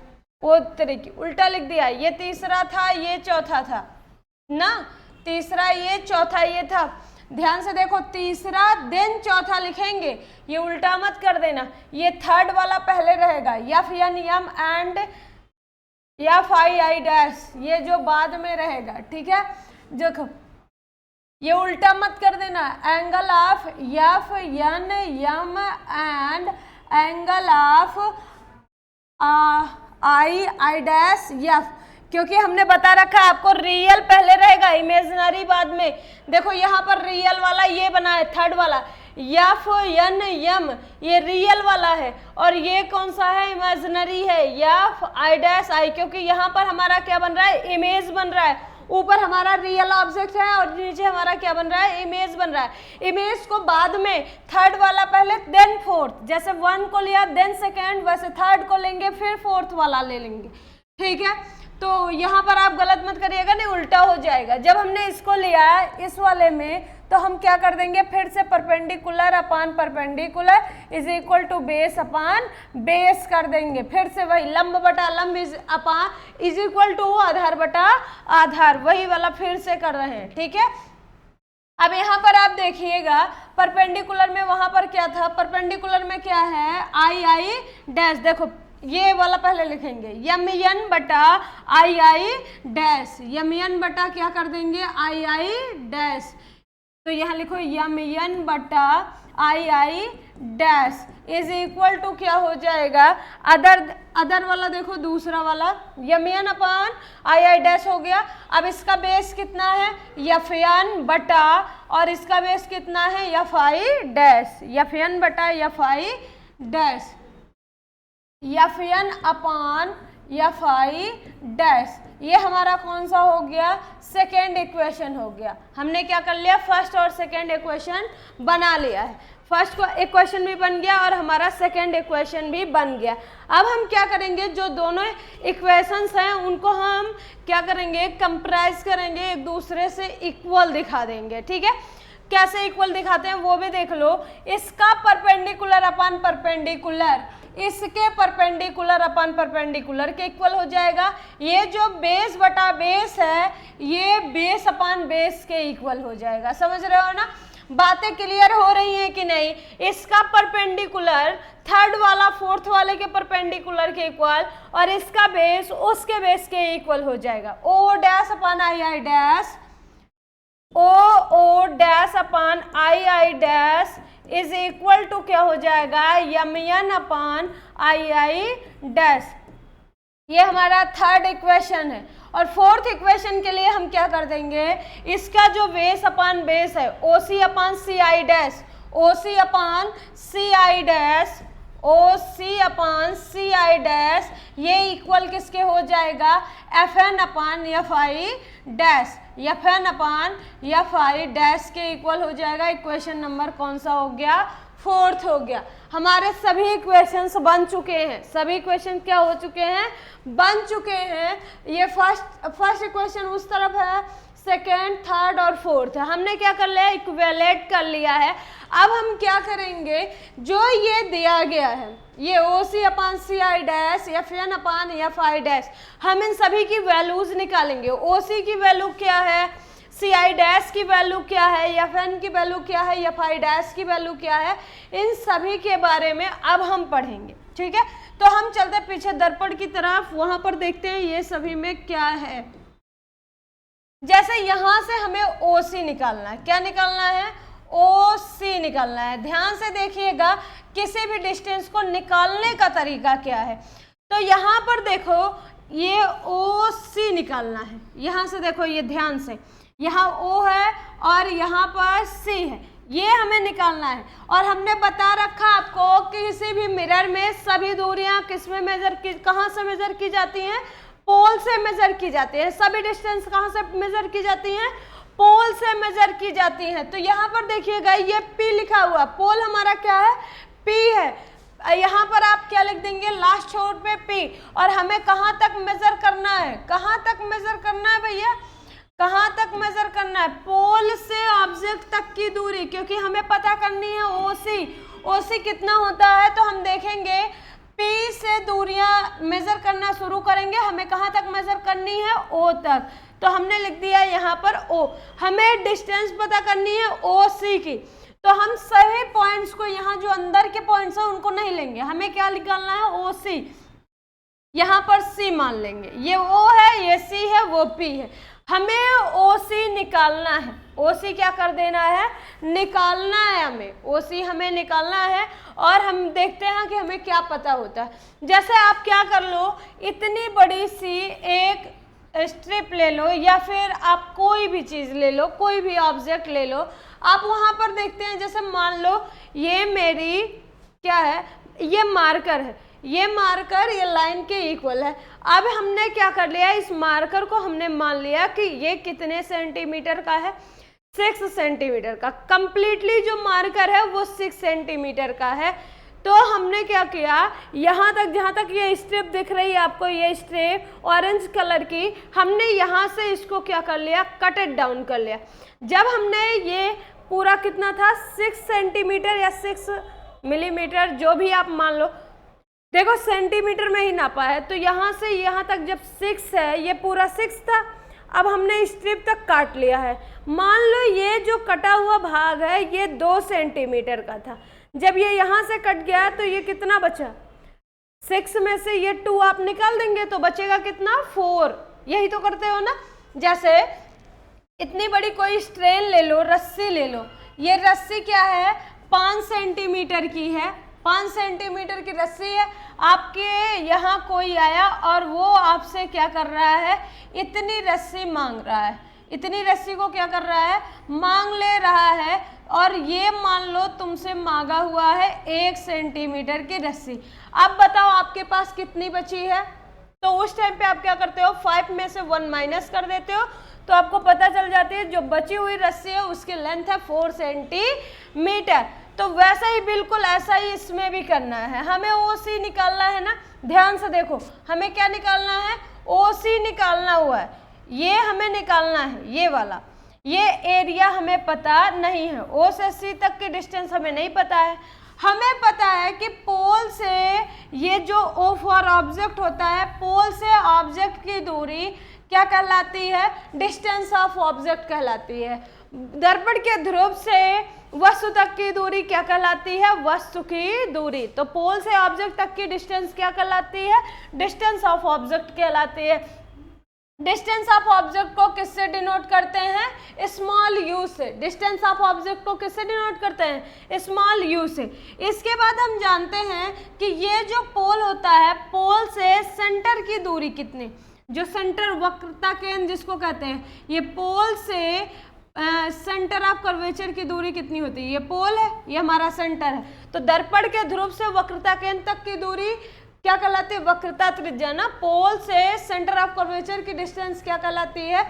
वो तरीके उल्टा लिख दिया। ये तीसरा था, ये चौथा था ना, तीसरा ये, चौथा ये था। ध्यान से देखो, तीसरा देन चौथा लिखेंगे, ये उल्टा मत कर देना। ये थर्ड वाला पहले रहेगा, Fn M and Fi dash, ये जो बाद में रहेगा, ठीक है। देखो ये उल्टा मत कर देना। Angle of Fn M and angle of I dash F, क्योंकि हमने बता रखा है आपको रियल पहले रहेगा, इमेजिनरी बाद में। देखो यहाँ पर रियल वाला ये बना है, थर्ड वाला Fn यम, ये रियल वाला है, और ये कौन सा है, इमेजिनरी है, I डैश I, क्योंकि यहाँ पर हमारा क्या बन रहा है, इमेज बन रहा है। ऊपर हमारा रियल ऑब्जेक्ट है और नीचे हमारा क्या बन रहा है, इमेज बन रहा है। इमेज को बाद में, थर्ड वाला पहले देन फोर्थ, जैसे वन को लिया देन सेकेंड, वैसे थर्ड को लेंगे फिर फोर्थ वाला ले लेंगे, ठीक है। तो यहाँ पर आप गलत मत करिएगा, नहीं उल्टा हो जाएगा। जब हमने इसको लिया है इस वाले में, तो हम क्या कर देंगे, फिर से perpendicular upon perpendicular is equal to base upon base कर देंगे। फिर से वही लंब बटा लंब इज इक्वल टू आधार बटा आधार, वही वाला फिर से कर रहे हैं, ठीक है। अब यहाँ पर आप देखिएगा, परपेंडिकुलर में वहां पर क्या था, परपेंडिकुलर में क्या है, I डैश। देखो ये वाला पहले लिखेंगे, Mn बटा I डैश, Mn बटा क्या कर देंगे, I डैश। तो यहाँ लिखो Mn बटा I dash is equal to क्या हो जाएगा, अदर वाला देखो, दूसरा वाला Mn अपान I डैश हो गया। अब इसका बेस कितना है, Fn बटा, और इसका बेस कितना है, Fi डैश, Fn बटा Fi dash, Fn upon Fi dash. ये हमारा कौन सा हो गया, सेकेंड इक्वेशन हो गया। हमने क्या कर लिया, फर्स्ट और सेकेंड इक्वेशन बना लिया है। फर्स्ट इक्वेशन भी बन गया और हमारा सेकेंड इक्वेशन भी बन गया। अब हम क्या करेंगे, जो दोनों इक्वेशंस हैं उनको हम क्या करेंगे, कंप्राइज करेंगे, एक दूसरे से इक्वल दिखा देंगे, ठीक है। कैसे इक्वल दिखाते हैं वो भी देख लो। इसका परपेंडिकुलर अपान परपेंडिकुलर इसके परपेंडिकुलर अपान परपेंडिकुलर के इक्वल हो जाएगा। ये जो बेस बटा बेस है, ये बेस अपान बेस के इक्वल हो जाएगा। समझ रहे हो ना, बातें क्लियर हो रही हैं कि नहीं। इसका परपेंडिकुलर थर्ड वाला फोर्थ वाले के परपेंडिकुलर के इक्वल, और इसका बेस उसके बेस के इक्वल हो जाएगा। O dash upon I dash, O dash upon I dash is equal to क्या हो जाएगा, Mn अपान आई डैश। ये हमारा थर्ड इक्वेशन है। और फोर्थ इक्वेशन के लिए हम क्या कर देंगे, इसका जो बेस अपान बेस है, OC upon C I dash, OC upon C I dash, OC upon C I dash, ये इक्वल किसके हो जाएगा, Fn upon Fi dash, Fn upon Fi dash के इक्वल हो जाएगा। इक्वेशन नंबर कौन सा हो गया, फोर्थ हो गया। हमारे सभी इक्वेशंस बन चुके हैं, सभी इक्वेशन क्या हो चुके हैं, बन चुके हैं। ये फर्स्ट इक्वेशन उस तरफ है, सेकेंड थर्ड और फोर्थ है। हमने क्या कर लिया, इक्वेलेट कर लिया है। अब हम क्या करेंगे, जो ये दिया गया है, ये OC upon C I dash, Fn upon Fi dash, हम इन सभी की वैल्यूज निकालेंगे। OC की वैल्यू क्या है, सी आई डैश की वैल्यू क्या है, Fn की वैल्यू क्या है, Fi डैश की वैल्यू क्या है, इन सभी के बारे में अब हम पढ़ेंगे, ठीक है। तो हम चलते पीछे दर्पण की तरफ, वहां पर देखते हैं ये सभी में क्या है। जैसे यहां से हमें OC निकालना है, क्या निकालना है, OC निकालना है। ध्यान से देखिएगा, किसी भी डिस्टेंस को निकालने का तरीका क्या है। तो यहाँ पर देखो, ये OC निकालना है। यहाँ से देखो, ये ध्यान से, यहाँ O है और यहाँ पर C है, ये हमें निकालना है। और हमने बता रखा आपको कि किसी भी मिरर में सभी दूरियां किस में मेजर की, कहाँ से मेजर की जाती हैं, पोल से मेजर की जाती है। सभी डिस्टेंस कहाँ से मेजर की जाती हैं, पोल से मेजर की जाती हैं। तो यहाँ पर देखिएगा, ये P लिखा हुआ, पोल हमारा क्या है, P है। यहाँ पर आप क्या लिख देंगे, लास्ट छोर पे P। और हमें कहाँ तक मेजर करना है, कहाँ तक मेजर करना है भैया, कहाँ तक मेजर करना है? पोल से ऑब्जेक्ट तक की दूरी, क्योंकि हमें पता करनी है ओसी। ओसी कितना होता है? तो हम देखेंगे पी से दूरियां मेजर करना शुरू करेंगे। हमें कहाँ तक मेजर करनी है? ओ तक। तो हमने लिख दिया यहाँ पर ओ। हमें डिस्टेंस पता करनी है ओ सी की, तो हम सभी पॉइंट्स को, यहाँ जो अंदर के पॉइंट्स हैं उनको नहीं लेंगे, हमें क्या निकालना है? ओ सी। यहाँ पर सी मान लेंगे, ये ओ है, ये सी है, वो पी है। हमें ओ सी निकालना है। ओ सी क्या कर देना है? निकालना है हमें। ओ सी हमें निकालना है और हम देखते हैं कि हमें क्या पता होता है। जैसे आप क्या कर लो, इतनी बड़ी सी एक स्ट्रिप ले लो या फिर आप कोई भी चीज़ ले लो, कोई भी ऑब्जेक्ट ले लो। आप वहाँ पर देखते हैं, जैसे मान लो ये मेरी क्या है? ये मार्कर है। ये मार्कर ये लाइन के इक्वल है। अब हमने क्या कर लिया? इस मार्कर को हमने मान लिया कि ये कितने सेंटीमीटर का है? 6 सेंटीमीटर का। कंप्लीटली जो मार्कर है वो 6 सेंटीमीटर का है। तो हमने क्या किया, यहाँ तक, जहाँ तक ये स्ट्रिप दिख रही है आपको, ये स्ट्रिप ऑरेंज कलर की, हमने यहाँ से इसको क्या कर लिया? कट इट डाउन कर लिया। जब हमने ये पूरा कितना था? 6 सेंटीमीटर या 6 मिलीमीटर, जो भी आप मान लो, देखो सेंटीमीटर में ही नापा है, तो यहाँ से यहाँ तक जब 6 है, ये पूरा 6 था। अब हमने स्ट्रिप तक काट लिया है। मान लो ये जो कटा हुआ भाग है ये 2 सेंटीमीटर का था। जब ये यहाँ से कट गया तो ये कितना बचा? 6 में से ये 2 आप निकाल देंगे तो बचेगा कितना? 4। यही तो करते हो ना। जैसे इतनी बड़ी कोई स्ट्रेन ले लो, रस्सी ले लो। ये रस्सी क्या है? 5 सेंटीमीटर की है। 5 सेंटीमीटर की रस्सी है। आपके यहाँ कोई आया और वो आपसे क्या कर रहा है? इतनी रस्सी मांग रहा है। इतनी रस्सी को क्या कर रहा है? मांग ले रहा है। और ये मान लो तुमसे मांगा हुआ है 1 सेंटीमीटर की रस्सी। अब बताओ आपके पास कितनी बची है? तो उस टाइम पे आप क्या करते हो? 5 में से 1 माइनस कर देते हो, तो आपको पता चल जाती है जो बची हुई रस्सी है उसकी लेंथ है 4 सेंटीमीटर। तो वैसा ही बिल्कुल ऐसा ही इसमें भी करना है। हमें OC निकालना है ना। ध्यान से देखो, हमें क्या निकालना है? OC निकालना हुआ है, ये हमें निकालना है, ये वाला। ये एरिया हमें पता नहीं है, O से C तक की डिस्टेंस हमें नहीं पता है। हमें पता है कि पोल से ये जो O फॉर ऑब्जेक्ट होता है, पोल से ऑब्जेक्ट की दूरी क्या कहलाती है? डिस्टेंस ऑफ ऑब्जेक्ट कहलाती है। दर्पण के ध्रुव से वस्तु तक की दूरी क्या कहलाती है? वस्तु की दूरी। तो पोल से ऑब्जेक्ट तक की डिस्टेंस क्या कहलाती है? डिस्टेंस ऑफ ऑब्जेक्ट कहलाती है। डिस्टेंस ऑफ ऑब्जेक्ट को किससे डिनोट करते हैं? स्मॉल यू से। डिस्टेंस ऑफ ऑब्जेक्ट को किससे डिनोट करते हैं? स्मॉल यू से। इसके बाद हम जानते हैं कि ये जो पोल होता है, पोल से सेंटर की दूरी कितनी, जो सेंटर वक्रता केंद्र जिसको कहते हैं, ये पोल से सेंटर ऑफ कर्वेचर की दूरी कितनी होती है? ये पोल है, ये हमारा सेंटर है। तो दर्पण के ध्रुव से वक्रता केंद्र तक की दूरी क्या कहलाती है? वक्रता त्रिज्या ना। पोल से सेंटर ऑफ कर्वेचर की डिस्टेंस क्या कहलाती है?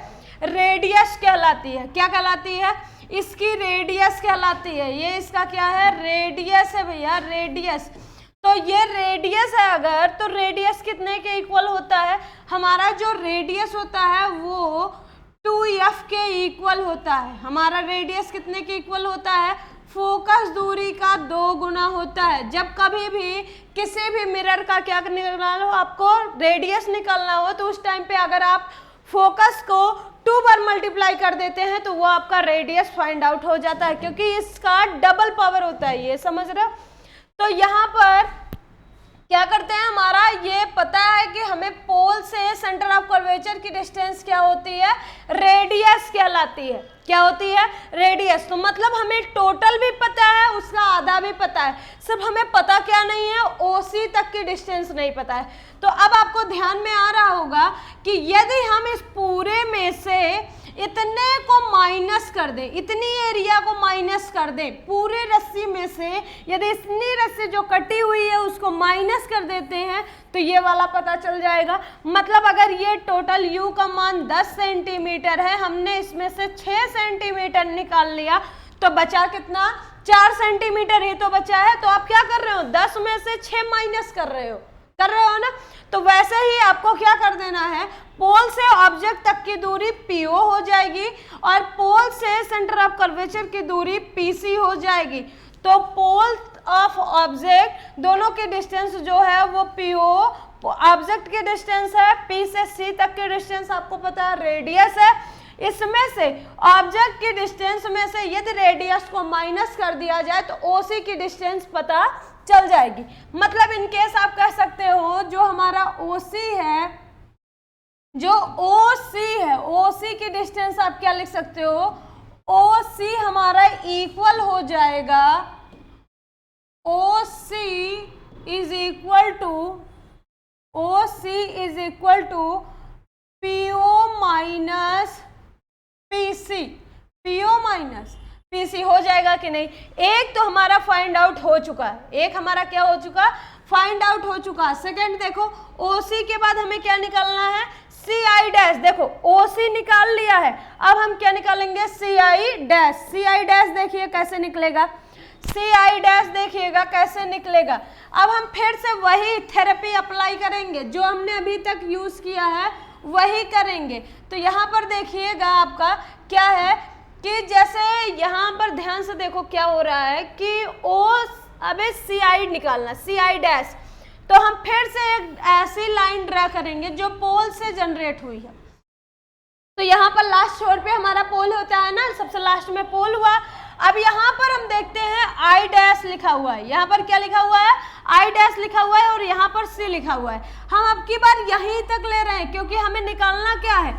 रेडियस कहलाती है। क्या कहलाती है? इसकी रेडियस कहलाती है। ये इसका क्या है? रेडियस है भैया, रेडियस। तो ये रेडियस है अगर, तो रेडियस कितने के इक्वल होता है? हमारा जो रेडियस होता है वो 2f के इक्वल होता है। हमारा रेडियस कितने के इक्वल होता है? फोकस दूरी का 2 गुना होता है। जब कभी भी किसी भी मिरर का क्या निकालना हो, आपको रेडियस निकालना हो, तो उस टाइम पे अगर आप फोकस को 2 बार मल्टीप्लाई कर देते हैं तो वो आपका रेडियस फाइंड आउट हो जाता है, क्योंकि इसका डबल पावर होता है। ये समझ रहे हो? तो यहाँ पर क्या करते हैं, हमारा ये पता है कि हमें पोल से सेंटर ऑफ कर्वेचर की डिस्टेंस क्या होती है? रेडियस कहलाती है। क्या होती है? रेडियस। तो मतलब हमें टोटल भी पता है, उसका आधा भी पता है, सिर्फ हमें पता क्या नहीं है? OC तक की डिस्टेंस नहीं पता है। तो अब आपको ध्यान में आ रहा होगा कि यदि हम इस पूरे में से इतने को माइनस कर दें, इतनी एरिया को माइनस कर दें, पूरे रस्सी में से यदि इतनी रस्सी जो कटी हुई है उसको माइनस कर देते हैं तो ये वाला पता चल जाएगा। मतलब अगर ये टोटल u का मान 10 सेंटीमीटर है, हमने इसमें से 6 सेंटीमीटर निकाल लिया, तो बचा कितना? 4 सेंटीमीटर ही तो बचा है। तो आप क्या कर रहे हो? 10 में से 6 माइनस कर रहे हो। कर रहे हो ना। तो वैसे ही आपको क्या कर देना है, पोल से ऑब्जेक्ट तक की दूरी PO हो जाएगी और पोल से सेंटर ऑफ कर्वेचर की दूरी PC हो जाएगी। तो पोल ऑफ ऑब्जेक्ट दोनों की डिस्टेंस जो है वो PO, ऑब्जेक्ट की डिस्टेंस है P से C तक की डिस्टेंस आपको पता है रेडियस है। इसमें से ऑब्जेक्ट की डिस्टेंस में से यदि रेडियस को माइनस कर दिया जाए तो OC की डिस्टेंस पता चल जाएगी। मतलब इन केस आप कह सकते हो जो हमारा OC है, जो OC है, OC की डिस्टेंस आप क्या लिख सकते हो, OC हमारा इक्वल हो जाएगा, OC is equal to PO minus PC, PO minus PC हो जाएगा कि नहीं। एक तो हमारा फाइंड आउट हो चुका है, एक हमारा क्या हो चुका, फाइंड आउट हो चुका। सेकंड देखो OC के बाद हमें क्या निकालना है, CI डैश। देखो OC निकाल लिया है, अब हम क्या निकालेंगे, CI डैश। CI डैश देखिए कैसे निकलेगा, CI डैश देखिएगा कैसे निकलेगा। अब हम फिर से वही थेरेपी अप्लाई करेंगे, जो हमने अभी तक यूज किया है वही करेंगे। तो यहाँ पर देखिएगा आपका क्या है कि जैसे यहाँ पर ध्यान से देखो क्या हो रहा है कि अबे CI निकालना, CI डैश। तो हम फिर से एक ऐसी लाइन ड्रा करेंगे जो पोल से जनरेट हुई है। तो यहाँ पर लास्ट छोर पे हमारा पोल होता है ना, सबसे लास्ट में पोल हुआ। अब यहाँ पर हम देखते हैं I डैश लिखा हुआ है, यहाँ पर क्या लिखा हुआ है, I डैश लिखा हुआ है और यहाँ पर C लिखा हुआ है। हम अब की बार यहीं तक ले रहे हैं क्योंकि हमें निकालना क्या है,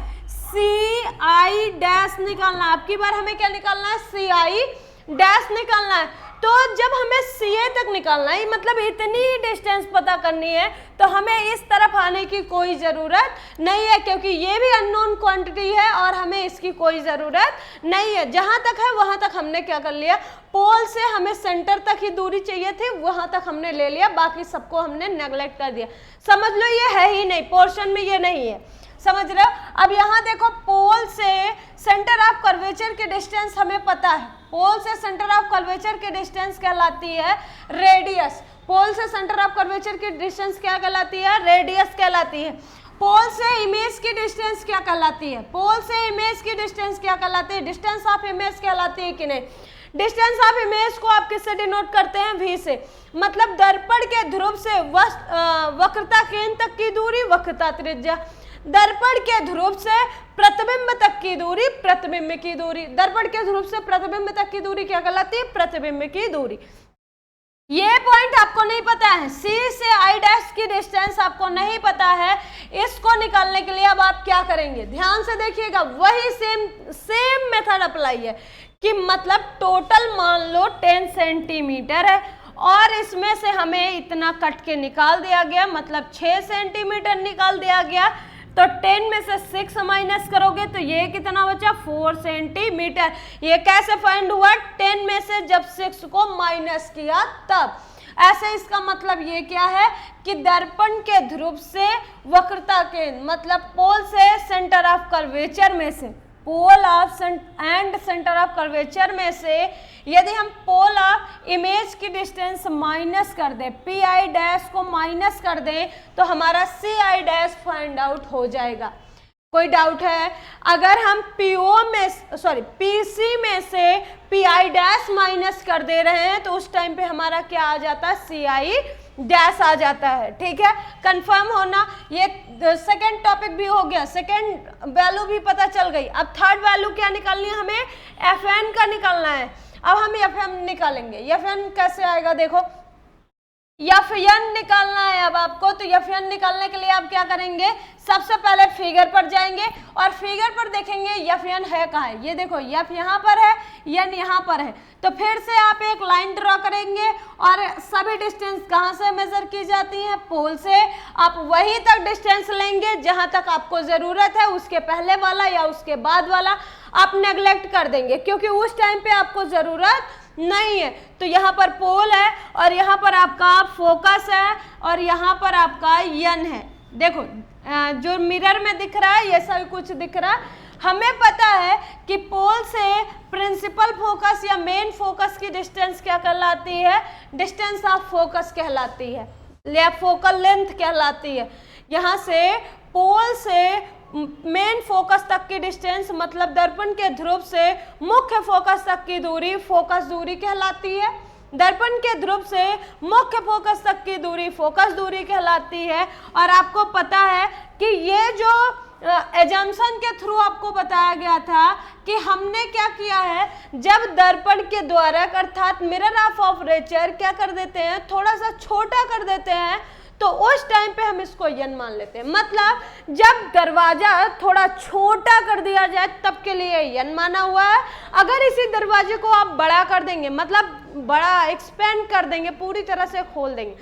CI डैश निकालना। अब की बार हमें क्या निकालना है, CI डैश निकालना है। तो जब हमें CA तक निकालना है, मतलब इतनी ही डिस्टेंस पता करनी है, तो हमें इस तरफ आने की कोई ज़रूरत नहीं है क्योंकि ये भी अननोन क्वांटिटी है और हमें इसकी कोई ज़रूरत नहीं है। जहाँ तक है वहाँ तक हमने क्या कर लिया, पोल से हमें सेंटर तक ही दूरी चाहिए थी, वहाँ तक हमने ले लिया, बाकी सबको हमने नेग्लेक्ट कर दिया। समझ लो ये है ही नहीं, पोर्शन में ये नहीं है, समझ रहे हो। अब यहाँ देखो पोल से सेंटर ऑफ कर्वेचर की डिस्टेंस हमें पता है, पोल से सेंटर ऑफ कर्वेचर की डिस्टेंस कहलाती है रेडियस। पोल से सेंटर ऑफ कर्वेचर की डिस्टेंस क्या कहलाती है, रेडियस कहलाती है। पोल से इमेज की डिस्टेंस क्या कहलाती है, पोल से इमेज की डिस्टेंस क्या कहलाती है, डिस्टेंस ऑफ इमेज कहलाती है कि नहीं। डिस्टेंस ऑफ इमेज को आप किससे डिनोट करते हैं, V से। मतलब दर्पण के ध्रुव से वक्रता केंद्र तक की दूरी, वक्रता त्रिज्या। दर्पण के ध्रुव से प्रतिबिंब तक की दूरी, प्रतिबिंब की दूरी। दर्पण के ध्रुव से प्रतिबिंब तक की दूरी क्या कहलाती है, प्रतिबिंब की दूरी। ये पॉइंट आपको नहीं पता है, C से I डैश की डिस्टेंस आपको नहीं पता है। इसको निकालने के लिए अब आप क्या करेंगे, ध्यान से देखिएगा, वही सेम मेथड अप्लाई है कि मतलब टोटल मान लो 10 सेंटीमीटर है और इसमें से हमें इतना कट के निकाल दिया गया, मतलब 6 सेंटीमीटर निकाल दिया गया। तो 10 में से 6 माइनस करोगे तो ये कितना बचा, 4 सेंटीमीटर। ये कैसे फाइंड हुआ, 10 में से जब 6 को माइनस किया तब। ऐसे इसका मतलब ये क्या है कि दर्पण के ध्रुव से वक्रता के, मतलब पोल से सेंटर ऑफ कर्वेचर में से, pole of and centre of curvature में से यदि हम पोल ऑफ इमेज की डिस्टेंस माइनस कर दें, PI डैश को माइनस कर दें, तो हमारा CI डैश फाइंड आउट हो जाएगा। कोई डाउट है? अगर हम PC में से PI डैश माइनस कर दे रहे हैं तो उस टाइम पे हमारा क्या आ जाता है, CI डैश आ जाता है। ठीक है, कंफर्म होना। ये सेकेंड टॉपिक भी हो गया, सेकेंड वैल्यू भी पता चल गई। अब थर्ड वैल्यू क्या निकालनी है, हमें FN का निकालना है। अब हम FN निकालेंगे। FN कैसे आएगा, देखो FN निकालना है अब आपको। तो FN निकालने के लिए आप क्या करेंगे, सबसे पहले फिगर पर जाएंगे और फिगर पर देखेंगे FN है कहाँ है। ये देखो F यहाँ पर है, N यहाँ पर है। तो फिर से आप एक लाइन ड्रॉ करेंगे और सभी डिस्टेंस कहाँ से मेजर की जाती है, पोल से। आप वहीं तक डिस्टेंस लेंगे जहाँ तक आपको ज़रूरत है, उसके पहले वाला या उसके बाद वाला आप नेग्लेक्ट कर देंगे क्योंकि उस टाइम पे आपको ज़रूरत नहीं है। तो यहाँ पर पोल है और यहाँ पर आपका फोकस है और यहाँ पर आपका N है। देखो जो मिरर में दिख रहा है ये सब कुछ दिख रहा है। हमें पता है कि पोल से प्रिंसिपल फोकस या मेन फोकस की डिस्टेंस क्या कहलाती है, डिस्टेंस ऑफ फोकस कहलाती है। या फोकल लेंथ कहलाती है। यहाँ से पोल से मेन फोकस तक की डिस्टेंस मतलब दर्पण के ध्रुव से मुख्य फोकस तक की दूरी फोकस दूरी कहलाती है। दर्पण के ध्रुव से मुख्य फोकस तक की दूरी फोकस दूरी कहलाती है। और आपको पता है कि ये जो एजम्पशन के थ्रू आपको बताया गया था कि हमने क्या किया है, जब दर्पण के द्वारक अर्थात मिरर ऑफ अपर्चर क्या कर देते हैं, थोड़ा सा छोटा कर देते हैं, तो उस टाइम पे हम इसको यन मान लेते हैं। मतलब जब दरवाजा थोड़ा छोटा कर दिया जाए तब के लिए यन माना हुआ है। अगर इसी दरवाजे को आप बड़ा कर देंगे, मतलब बड़ा एक्सपेंड कर देंगे, पूरी तरह से खोल देंगे,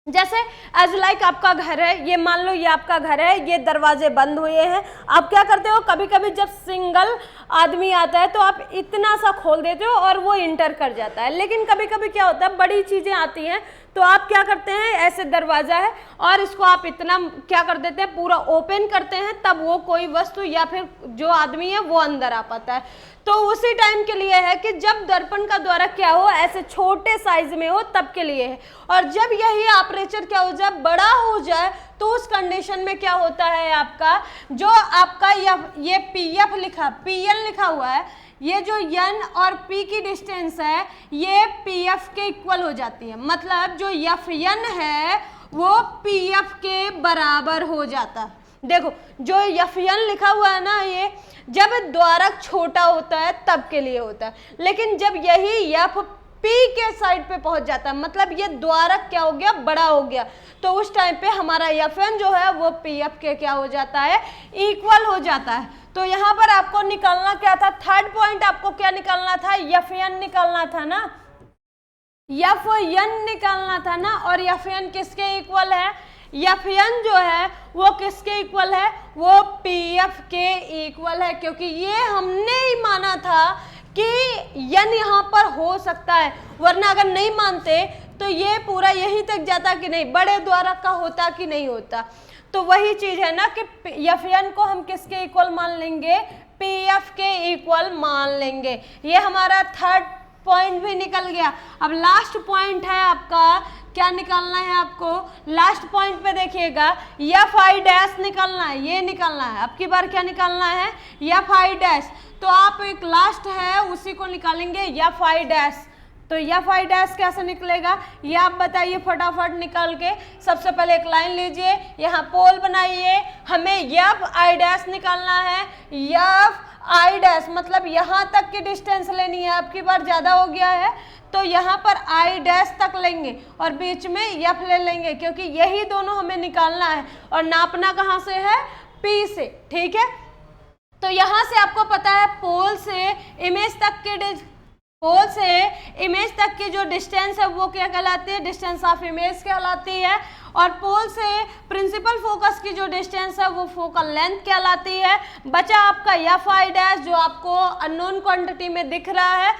जैसे एज लाइक आपका घर है, ये मान लो ये आपका घर है, ये दरवाजे बंद हुए हैं, आप क्या करते हो, कभी कभी जब सिंगल आदमी आता है तो आप इतना सा खोल देते हो और वो इंटर कर जाता है। लेकिन कभी कभी क्या होता है, बड़ी चीजें आती हैं तो आप क्या करते हैं, ऐसे दरवाजा है और इसको आप इतना क्या कर देते हैं, पूरा ओपन करते हैं, तब वो कोई वस्तु या फिर जो आदमी है वो अंदर आ पाता है। तो उसी टाइम के लिए है कि जब दर्पण का द्वारक क्या हो, ऐसे छोटे साइज में हो, तब के लिए है। और जब यही अपर्चर क्या हो जाए, बड़ा हो जाए, तो उस कंडीशन में क्या होता है, आपका जो आपका ये पीएफ लिखा, पीएल लिखा हुआ है, ये जो एन और पी की डिस्टेंस है ये पीएफ के इक्वल हो जाती है। मतलब जो एफ एन है वो पीएफ के बराबर हो जाता है। देखो जो एफ एन लिखा हुआ है ना, ये जब द्वारक छोटा होता है तब के लिए होता है, लेकिन जब यही एफ पी के साइड पे पहुंच जाता है, मतलब ये द्वारक क्या हो गया, बड़ा हो गया, तो उस टाइम पे हमारा एफ एन जो है वो पीएफ के क्या हो जाता है, इक्वल हो जाता है। तो यहाँ पर आपको निकालना क्या था, थर्ड पॉइंट आपको क्या निकालना था, एफ एन निकालना था ना, एफ एन निकालना था ना। और एफ एन किसके इक्वल है, एफ एन जो है वो किसके इक्वल है, वो पीएफ के इक्वल है, क्योंकि ये हमने ही माना था कि यन यहाँ पर हो सकता है, वरना अगर नहीं मानते तो ये पूरा यहीं तक जाता कि नहीं, बड़े द्वारक का होता कि नहीं होता। तो वही चीज है ना कि एफ एन को हम किसके इक्वल मान लेंगे, पीएफ के इक्वल मान लेंगे। ये हमारा थर्ड पॉइंट भी निकल गया। अब लास्ट पॉइंट है आपका, क्या निकालना है आपको, लास्ट पॉइंट पे देखिएगा, एफ आई डैश निकालना है, ये निकालना है। अब की बार क्या निकालना है, एफ आई डैश। तो आप एक लास्ट है उसी को निकालेंगे, एफ आई डैश। तो एफ आई डैश कैसे निकलेगा, ये आप बताइए फटाफट निकाल के। सबसे पहले एक लाइन लीजिए, यहाँ पोल बनाइए, हमें एफ आई डैश निकालना है। एफ आई डैश मतलब यहाँ तक की डिस्टेंस लेनी है, आपकी बार ज़्यादा हो गया है तो यहाँ पर आई डैश तक लेंगे और बीच में एफ ले लेंगे, क्योंकि यही दोनों हमें निकालना है। और नापना कहाँ से है, पी से, ठीक है। तो यहाँ से आपको पता है पोल से इमेज तक की जो डिस्टेंस है वो क्या कहलाती है, डिस्टेंस ऑफ इमेज कहलाती है। और पोल से प्रिंसिपल फोकस की जो डिस्टेंस है वो फोकल लेंथ कहलाती है। बचा आपका एफ आई डैश जो आपको अननोन क्वांटिटी में दिख रहा है।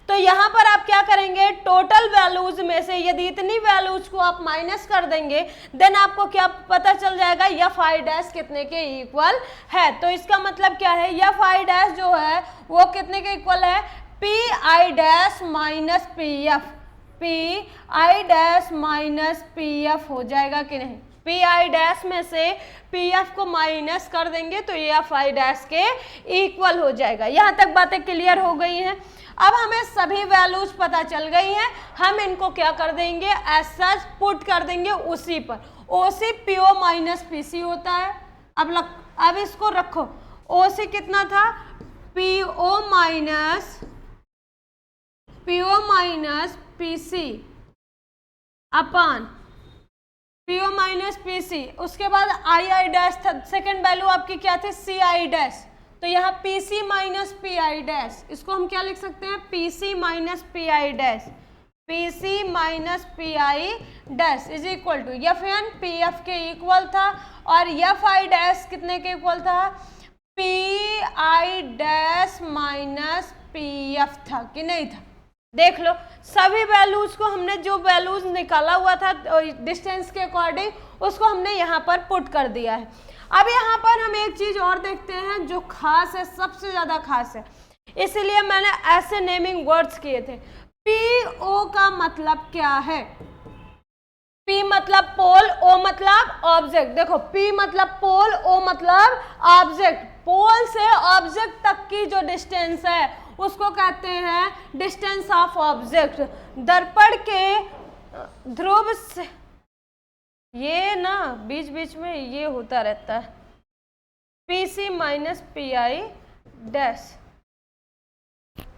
तो यहाँ पर आप क्या करेंगे, टोटल वैल्यूज में से यदि इतनी वैल्यूज को आप माइनस कर देंगे देन आपको क्या पता चल जाएगा, एफ आई डैश कितने के इक्वल है। तो इसका मतलब क्या है, एफ आई डैश जो है वो कितने के इक्वल है, P I dash minus P F, P I dash minus P F हो जाएगा कि नहीं। पी आई डैश में से पी एफ को माइनस कर देंगे तो ये एफ आई डैश के इक्वल हो जाएगा। यहाँ तक बातें क्लियर हो गई हैं। अब हमें सभी वैल्यूज पता चल गई हैं, हम इनको क्या कर देंगे, एज सच पुट कर देंगे उसी पर। ओसी पीओ माइनस पीसी होता है। अब इसको रखो, ओसी कितना था, PO minus PC upon PO minus PC. उसके बाद आई डैश था, सेकेंड वैल्यू आपकी क्या थी, सी आई डैश। तो यहाँ PC minus P I dash, इसको हम क्या लिख सकते हैं, PC minus P I dash, PC minus P I dash is equal to F N P F के इक्वल था। और एफ आई डैश कितने के इक्वल था, P I dash minus P F था कि नहीं था। देख लो सभी वैल्यूज को हमने, जो वैल्यूज निकाला हुआ था डिस्टेंस के अकॉर्डिंग उसको हमने यहाँ पर पुट कर दिया है। अब यहाँ पर हम एक चीज और देखते हैं जो खास है, सबसे ज्यादा खास है, इसीलिए मैंने ऐसे नेमिंग वर्ड्स किए थे। पी ओ का मतलब क्या है, P मतलब पोल, O मतलब ऑब्जेक्ट। देखो P मतलब पोल, O मतलब ऑब्जेक्ट। पोल से ऑब्जेक्ट तक की जो डिस्टेंस है उसको कहते हैं डिस्टेंस ऑफ ऑब्जेक्ट। दर्पण के ध्रुव से, ये ना बीच बीच में ये होता रहता है, PC minus P I dash,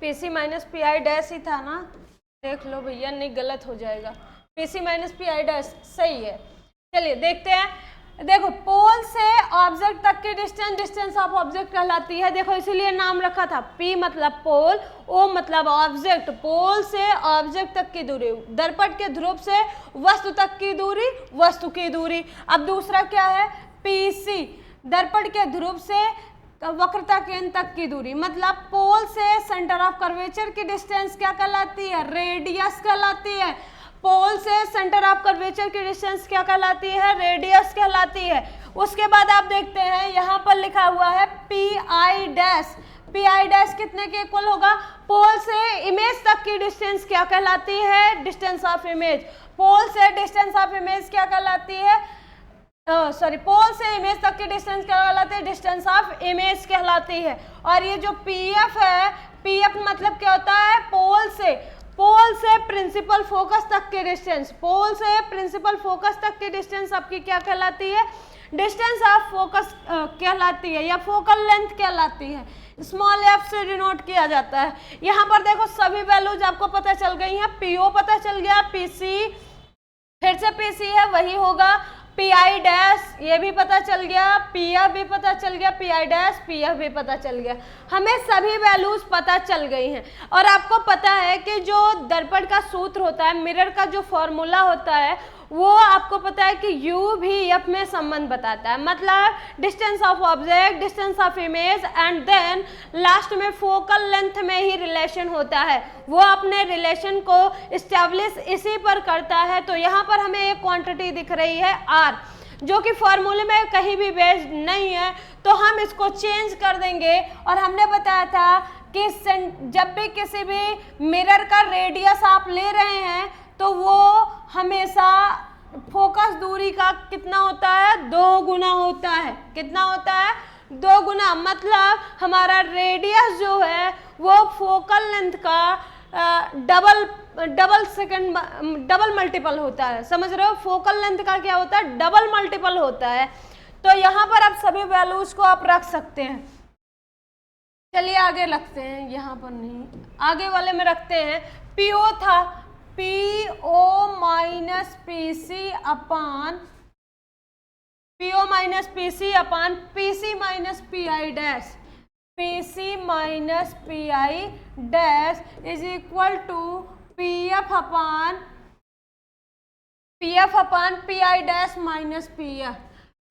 PC minus P I dash ही था ना, देख लो भैया नहीं गलत हो जाएगा, PC minus P I dash सही है। चलिए देखते हैं। देखो पोल से ऑब्जेक्ट तक की डिस्टेंस डिस्टेंस ऑफ ऑब्जेक्ट कहलाती है। देखो इसीलिए नाम रखा था, P मतलब पोल, O मतलब ऑब्जेक्ट। पोल से ऑब्जेक्ट तक की दूरी, दर्पण के ध्रुव से वस्तु तक की दूरी, वस्तु की दूरी। अब दूसरा क्या है, PC, दर्पण के ध्रुव से वक्रता केंद्र तक की दूरी, मतलब पोल से सेंटर ऑफ कर्वेचर की डिस्टेंस क्या कहलाती है, रेडियस कहलाती है। पोल से सेंटर ऑफ कर्वेचर की डिस्टेंस क्या कहलाती है, रेडियस कहलाती है। उसके बाद आप देखते हैं यहाँ पर लिखा हुआ है P I dash. P I dash कितने के इक्वल होगा, पोल से इमेज तक की डिस्टेंस क्या कहलाती है, डिस्टेंस ऑफ इमेज। पोल से डिस्टेंस ऑफ इमेज क्या कहलाती है, सॉरी, पोल से इमेज तक की डिस्टेंस क्या कहलाती है, डिस्टेंस ऑफ इमेज कहलाती है। और ये जो पीएफ है, पीएफ मतलब क्या होता है, पोल से प्रिंसिपल फोकस तक की डिस्टेंस, पोल से प्रिंसिपल फोकस तक की डिस्टेंस आपकी क्या कहलाती है, डिस्टेंस ऑफ फोकस कहलाती है या फोकल लेंथ कहलाती है। स्मॉल एफ से डिनोट किया जाता है। यहाँ पर देखो सभी वैल्यूज आपको पता चल गई हैं, पीओ पता चल गया, पीसी फिर से पीसी है वही होगा, पी आई डैश ये भी पता चल गया, पीएफ भी पता चल गया, पी आई डैश पीएफ भी पता चल गया। हमें सभी वैल्यूज पता चल गई हैं। और आपको पता है कि जो दर्पण का सूत्र होता है, मिरर का जो फॉर्मूला होता है, वो आपको पता है कि यू भी एफ में संबंध बताता है, मतलब distance of object, distance of image and then last में फोकल लेंथ में ही रिलेशन होता है। वो अपने रिलेशन को इस्टेब्लिश इसी पर करता है। तो यहाँ पर हमें एक क्वांटिटी दिख रही है आर, जो कि फॉर्मूले में कहीं भी बेस्ड नहीं है, तो हम इसको चेंज कर देंगे। और हमने बताया था कि जब भी किसी भी मिरर का रेडियस आप ले रहे हैं तो वो हमेशा फोकस दूरी का कितना होता है, 2 गुना होता है। कितना होता है, 2 गुना, मतलब हमारा रेडियस जो है वो फोकल लेंथ का डबल मल्टीपल होता है। समझ रहे हो, फोकल लेंथ का क्या होता है, डबल मल्टीपल होता है। तो यहाँ पर आप सभी वैल्यूज को आप रख सकते हैं। चलिए आगे रखते हैं, यहाँ पर नहीं, आगे वाले में रखते हैं। पीओ था, PO minus PC upon PC minus P I dash, PC minus P I dash is equal to PF upon P I dash minus PF,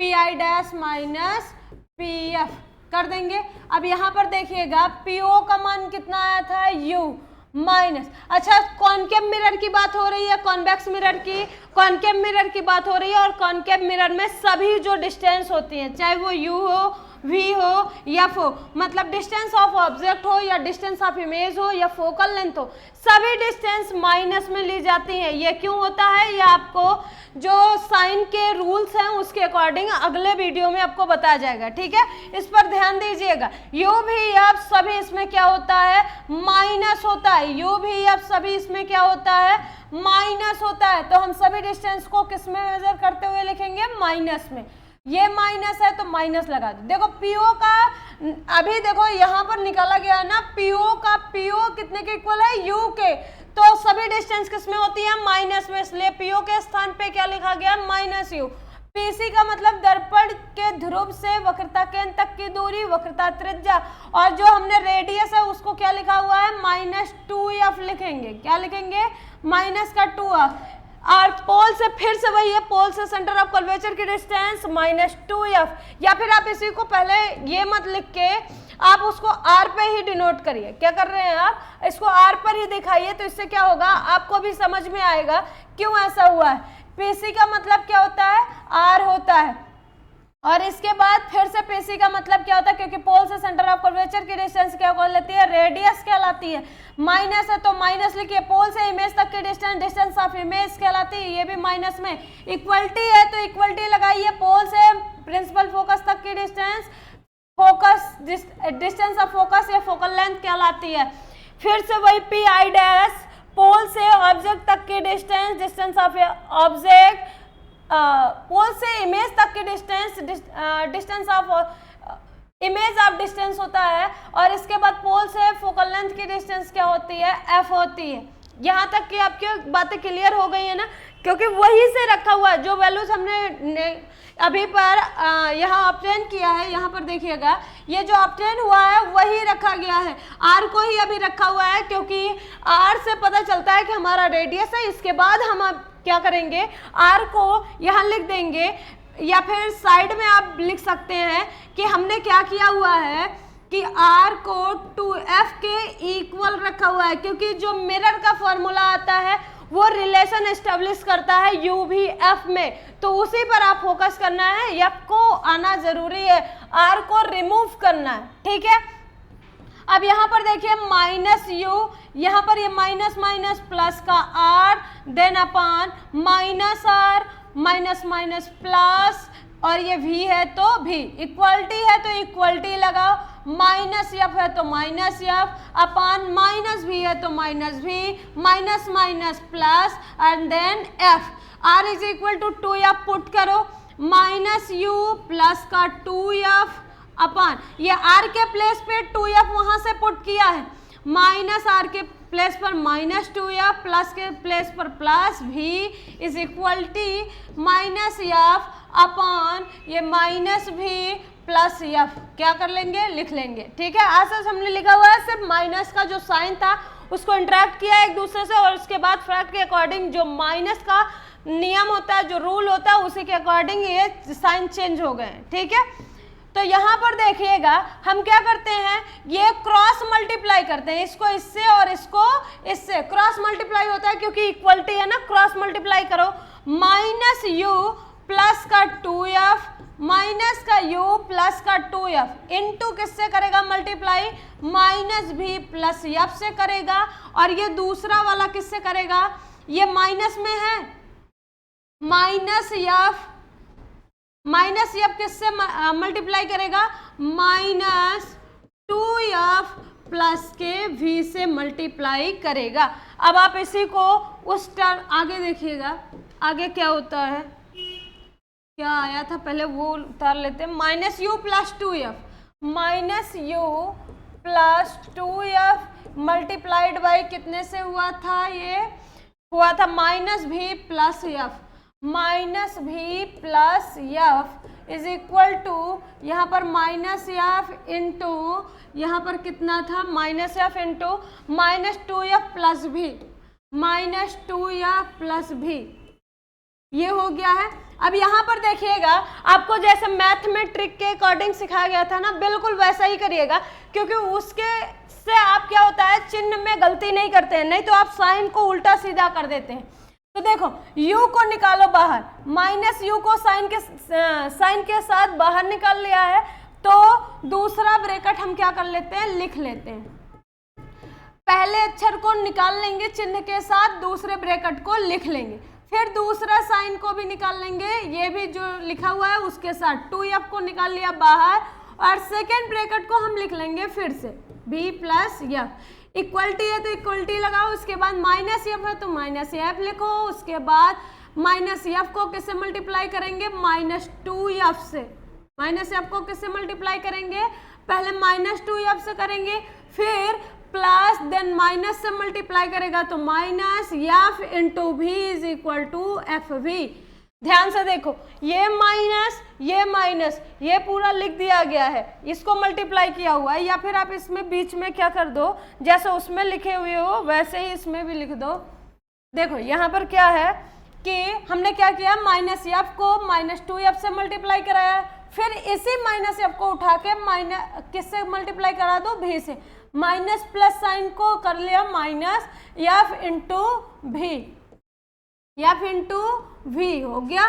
P I dash minus PF कर देंगे। अब यहाँ पर देखिएगा पीओ का मान कितना आया था, यू माइनस, अच्छा कॉनकेव मिरर की बात हो रही है, कॉन्वेक्स मिरर की, कॉनकेव मिरर की बात हो रही है। और कॉनकेव मिरर में सभी जो डिस्टेंस होती हैं, चाहे वो यू हो, वी हो या एफ हो, मतलब डिस्टेंस ऑफ ऑब्जेक्ट हो या डिस्टेंस ऑफ इमेज हो या फोकल लेंथ हो, सभी डिस्टेंस माइनस में ली जाती हैं। ये क्यों होता है, ये आपको जो साइन के रूल्स हैं उसके अकॉर्डिंग अगले वीडियो में आपको बताया जाएगा, ठीक है, इस पर ध्यान दीजिएगा। यू भी एफ सभी इसमें क्या होता है, माइनस होता है। यू भी एफ सभी इसमें क्या होता है, माइनस होता है। तो हम सभी डिस्टेंस को किस में मेजर करते हुए लिखेंगे, माइनस में। ये माइनस है तो माइनस लगा दो। देखो पीओ का अभी देखो यहाँ पर निकाला गया है ना, पीओ कितने के इक्वल है, यू के, तो सभी डिस्टेंस किस में होती है, माइनस में, इसलिए पीओ के स्थान पे क्या लिखा गया, माइनस यू। पीसी का मतलब दर्पण के ध्रुव से वक्रता केंद्र तक की दूरी, वक्रता त्रिज्या, और जो हमने रेडियस है उसको क्या लिखा हुआ है, -2f लिखेंगे। क्या लिखेंगे, माइनस का 2f। और पोल से फिर से वही है, पोल से सेंटर ऑफ कर्वेचर की डिस्टेंस -2f, या फिर आप इसी को पहले ये मत लिख के आप उसको r पे ही डिनोट करिए। क्या कर रहे हैं आप, इसको r पर ही दिखाइए, तो इससे क्या होगा, आपको भी समझ में आएगा क्यों ऐसा हुआ है। पीसी का मतलब क्या होता है, r होता है, और इसके बाद फिर से पीसी का मतलब क्या होता है, क्योंकि पोल से सेंटर ऑफ कर्वेचर की डिस्टेंस क्या कहलाती है, रेडियस कहलाती है। माइनस है तो माइनस लिखिए, पोल से इमेज तक की डिस्टेंस डिस्टेंस ऑफ इमेज कहलाती है, ये भी माइनस में। इक्वलिटी है तो इक्वलिटी लगाइए, पोल से प्रिंसिपल फोकस तक की distance focus distance of focus या फोकल लेंथ कहलाती है। फिर से वही पी आई डैश, पोल से ऑब्जेक्ट तक की डिस्टेंस डिस्टेंस ऑफ ऑब्जेक्ट, पोल से इमेज तक की distance distance of image of distance होता है। और इसके बाद पोल से फोकल लेंथ की डिस्टेंस क्या होती है, एफ होती है। यहाँ तक कि आपकी बातें क्लियर हो गई है ना, क्योंकि वही से रखा हुआ है जो वैल्यूज हमने अभी पर यहाँ ऑब्टेन किया है। यहाँ पर देखिएगा ये जो ऑब्टेन हुआ है वही रखा गया है, आर को ही अभी रखा हुआ है, क्योंकि आर से पता चलता है कि हमारा रेडियस है। इसके बाद हम क्या करेंगे, आर को यहाँ लिख देंगे, या फिर साइड में आप लिख सकते हैं कि हमने क्या किया हुआ है कि आर को 2f के इक्वल रखा हुआ है, क्योंकि जो मिरर का फॉर्मूला आता है वो रिलेशन एस्टेब्लिश करता है यू भी एफ में, तो उसी पर आप फोकस करना है। एफ को आना जरूरी है, आर को रिमूव करना है, ठीक है। अब यहाँ पर देखिए माइनस यू, यहाँ पर ये माइनस माइनस प्लस का r, then upon minus r minus minus plus, और ये v है तो v, इक्वलिटी है तो इक्वलिटी लगाओ, माइनस एफ है तो minus F, upon minus v है तो minus v, minus minus plus and then f। r is equal to 2f put करो, माइनस u प्लस का 2f अपान, ये r के प्लेस पे 2f वहां से पुट किया है, माइनस r के प्लेस पर माइनस 2f, प्लस के प्लेस पर plus v is equality minus F upon ये माइनस भी प्लस एफ, क्या कर लेंगे, लिख लेंगे, ठीक है। आसपास हमने लिखा हुआ है, सिर्फ माइनस का जो साइन था उसको इंटरेक्ट किया एक दूसरे से, और उसके बाद फैक्ट के अकॉर्डिंग जो माइनस का नियम होता है, जो रूल होता है, उसी के अकॉर्डिंग ये साइन चेंज हो गए, ठीक है। तो यहाँ पर देखिएगा हम क्या करते हैं, ये क्रॉस मल्टीप्लाई करते हैं, इसको इससे और इसको इससे, क्रॉस मल्टीप्लाई होता है क्योंकि इक्वलिटी है ना, क्रॉस मल्टीप्लाई करो, माइनस यू प्लस का 2f माइनस का u प्लस का 2f इनटू किससे करेगा multiply, minus v plus f से करेगा, और ये दूसरा वाला किससे करेगा, ये माइनस में है, माइनस f किससे मल्टीप्लाई करेगा, माइनस 2f प्लस के v से मल्टीप्लाई करेगा। अब आप इसी को उस टर्म आगे देखिएगा, आगे क्या होता है, क्या आया था पहले वो उतार लेते हैं, minus u plus 2f, minus u plus 2f multiplied by कितने से हुआ था, ये हुआ था minus v plus f, minus v plus f is equal to, यहाँ पर माइनस एफ इंटू यहाँ पर कितना था, minus f into minus 2f plus v, minus 2f plus v, ये हो गया है। अब यहाँ पर देखिएगा आपको जैसे मैथ में ट्रिक के अकॉर्डिंग सिखाया गया था ना, बिल्कुल वैसा ही करिएगा, क्योंकि उसके से आप क्या होता है, चिन्ह में गलती नहीं करते हैं, नहीं तो आप साइन को उल्टा सीधा कर देते हैं। तो देखो u को निकालो बाहर, माइनस u को साइन के साथ बाहर निकाल लिया है, तो दूसरा ब्रैकेट हम क्या कर लेते हैं, लिख लेते हैं, पहले अक्षर को निकाल लेंगे चिन्ह के साथ, दूसरे ब्रैकेट को लिख लेंगे, फिर दूसरा साइन को भी निकाल लेंगे, ये भी जो लिखा हुआ है उसके साथ 2f को निकाल लिया बाहर, और सेकेंड ब्रैकेट को हम लिख लेंगे फिर से b प्लस एफ, इक्वलिटी है तो इक्वलिटी लगाओ, उसके बाद माइनस एफ है तो माइनस एफ लिखो, उसके बाद माइनस एफ को किससे मल्टीप्लाई करेंगे, माइनस 2f से, माइनस एफ को किससे मल्टीप्लाई करेंगे, पहले माइनस 2f से करेंगे, फिर प्लस देन माइनस से मल्टीप्लाई करेगा तो माइनस एफ इंटू भी इज इक्वल टू एफ भी। ध्यान से देखो, ये माइनस ये पूरा लिख दिया गया है, इसको मल्टीप्लाई किया हुआ है, या फिर आप इसमें बीच में क्या कर दो, जैसे उसमें लिखे हुए हो वैसे ही इसमें भी लिख दो। देखो यहाँ पर क्या है कि हमने क्या किया, माइनस एफ को माइनस 2f से मल्टीप्लाई कराया, फिर इसी माइनस एफ को उठा के माइनस किससे मल्टीप्लाई करा दो, भी से, माइनस प्लस साइन को कर लिया माइनस एफ इंटू भी, एफ इंटू वी हो गया।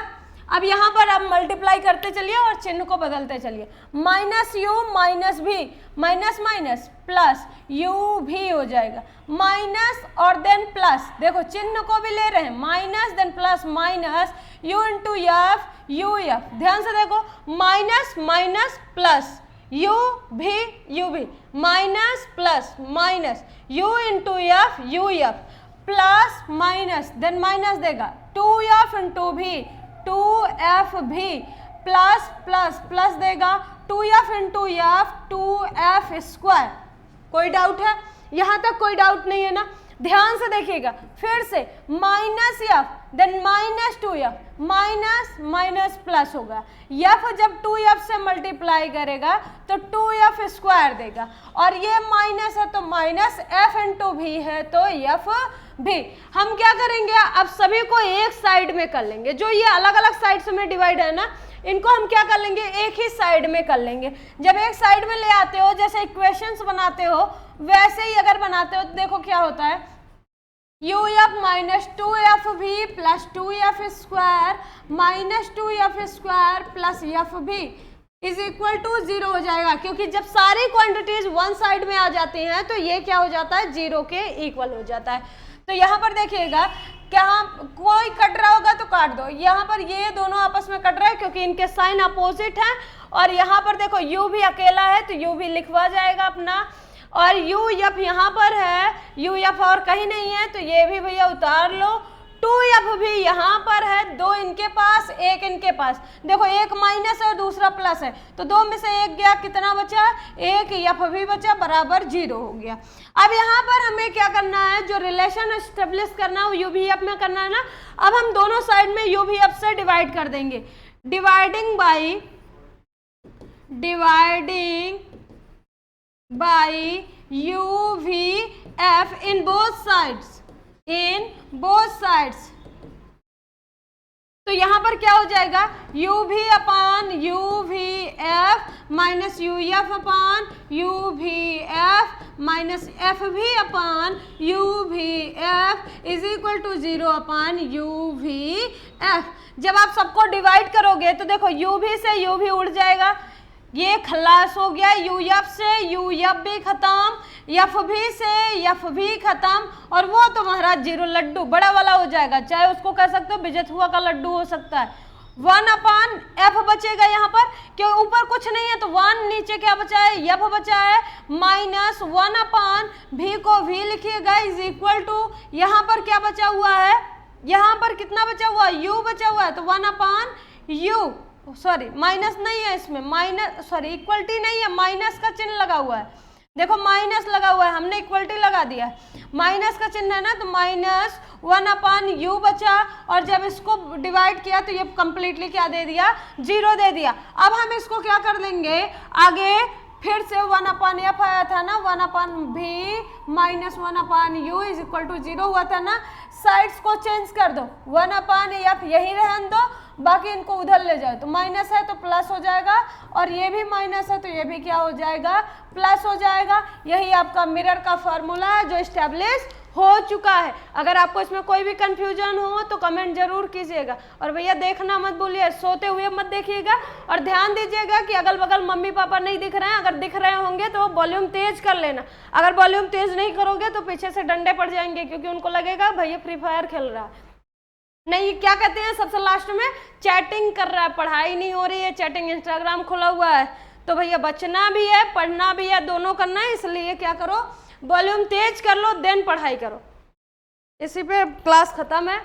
अब यहाँ पर आप मल्टीप्लाई करते चलिए और चिन्ह को बदलते चलिए, माइनस यू माइनस भी, माइनस माइनस प्लस यू भी हो जाएगा, माइनस और देन प्लस, देखो चिन्ह को भी ले रहे हैं, minus then plus minus u into f u f, ध्यान से देखो माइनस माइनस प्लस यू भी minus plus minus u into f u f plus minus then minus देगा 2f इंटू भी 2f भी प्लस प्लस प्लस देगा 2f into F 2f square. कोई doubt है? यहां तक कोई डाउट नहीं है ना? ध्यान से देखिएगा फिर से, minus f then minus 2f, minus minus plus होगा, एफ जब 2f से मल्टीप्लाई करेगा तो 2f स्क्वायर देगा, और ये माइनस है तो माइनस f इंटू भी है तो f भी। हम क्या करेंगे, अब सभी को एक साइड में कर लेंगे, जो ये अलग अलग साइड्स में डिवाइड है ना, इनको हम क्या कर लेंगे, एक ही साइड में कर लेंगे। जब एक साइड में ले आते हो, जैसे इक्वेशंस बनाते हो वैसे ही अगर बनाते हो तो देखो क्या होता है, यू एफ माइनस 2f भी plus 2f square minus 2f square plus F भी इज इक्वल टू 0 हो जाएगा, क्योंकि जब सारी क्वांटिटीज वन साइड में आ जाती हैं तो ये क्या हो जाता है, 0 के इक्वल हो जाता है। तो यहाँ पर देखिएगा, क्या कोई कट रहा होगा तो काट दो, यहाँ पर ये दोनों आपस में कट रहा है क्योंकि इनके साइन अपोजिट हैं, और यहाँ पर देखो u भी अकेला है तो u भी लिखवा जाएगा अपना, और यू एफ यहाँ पर है, यू एफ और कहीं नहीं है तो ये भी भैया उतार लो, 2f भी यहाँ पर है, दो इनके पास एक इनके पास, देखो एक माइनस है और दूसरा प्लस है तो दो में से एक गया, कितना बचा, एक एफ भी बचा, बराबर 0 हो गया। अब यहाँ पर हमें क्या करना है, जो रिलेशन एस्टेब्लिश करना है वो यू भी एफ में करना है ना। अब हम दोनों साइड में यू भी एफ से डिवाइड कर देंगे, dividing by U V F in both sides, तो यहां पर क्या हो जाएगा, U V upon U V F minus U F upon U V F minus F V upon U V F is equal to 0 upon U V F. जब आप सबको divide करोगे तो देखो यू भी से यू भी उड़ जाएगा, ये खलास हो गया, यू एफ से यू एफ भी खत्म, एफ भी से एफ भी खत्म, और वो तुम्हारा 0 लड्डू बड़ा वाला हो जाएगा, चाहे उसको कह सकते हो बिजत हुआ का लड्डू हो सकता है। 1 अपान एफ बचेगा यहाँ पर, क्यों ऊपर कुछ नहीं है तो 1, नीचे क्या बचा है, एफ बचा है, माइनस 1 अपान भी को भी लिखिएगा इज इक्वल टू, यहाँ पर क्या बचा हुआ है, यहाँ पर कितना बचा हुआ है, यू बचा हुआ है तो 1 अपान यू, सॉरी माइनस नहीं है इसमें, माइनस सॉरी इक्वलिटी नहीं है, माइनस का चिन्ह लगा हुआ है, देखो माइनस लगा हुआ है, हमने इक्वलिटी लगा दिया, माइनस का चिन्ह है ना, तो माइनस 1 अपान यू बचा, और जब इसको डिवाइड किया तो ये कंप्लीटली क्या दे दिया, 0 दे दिया। अब हम इसको क्या कर लेंगे, आगे फिर से 1 अपान एफ आया था ना, 1 upon v minus 1 upon u is equal to 0 हुआ था ना, साइड्स को चेंज कर दो, 1 अपान एफ यही रहने दो, बाकी इनको उधर ले जाओ, तो माइनस है तो प्लस हो जाएगा, और ये भी माइनस है तो ये भी क्या हो जाएगा, प्लस हो जाएगा। यही आपका मिरर का फॉर्मूला है जो स्टैब्लिश हो चुका है। अगर आपको इसमें कोई भी कंफ्यूजन हो तो कमेंट जरूर कीजिएगा, और भैया देखना मत भूलिए, सोते हुए मत देखिएगा, और ध्यान दीजिएगा कि अगल बगल मम्मी पापा नहीं दिख रहे हैं, अगर दिख रहे होंगे तो वॉल्यूम तेज कर लेना, अगर वॉल्यूम तेज नहीं करोगे तो पीछे से डंडे पड़ जाएंगे, क्योंकि उनको लगेगा भैया फ्री फायर खेल रहा है, नहीं क्या कहते हैं सबसे लास्ट में, चैटिंग कर रहा है, पढ़ाई नहीं हो रही है, चैटिंग इंस्टाग्राम खुला हुआ है, तो भैया बचना भी है पढ़ना भी है, दोनों करना है, इसलिए क्या करो, वॉल्यूम तेज कर लो देन पढ़ाई करो। इसी पे क्लास खत्म है।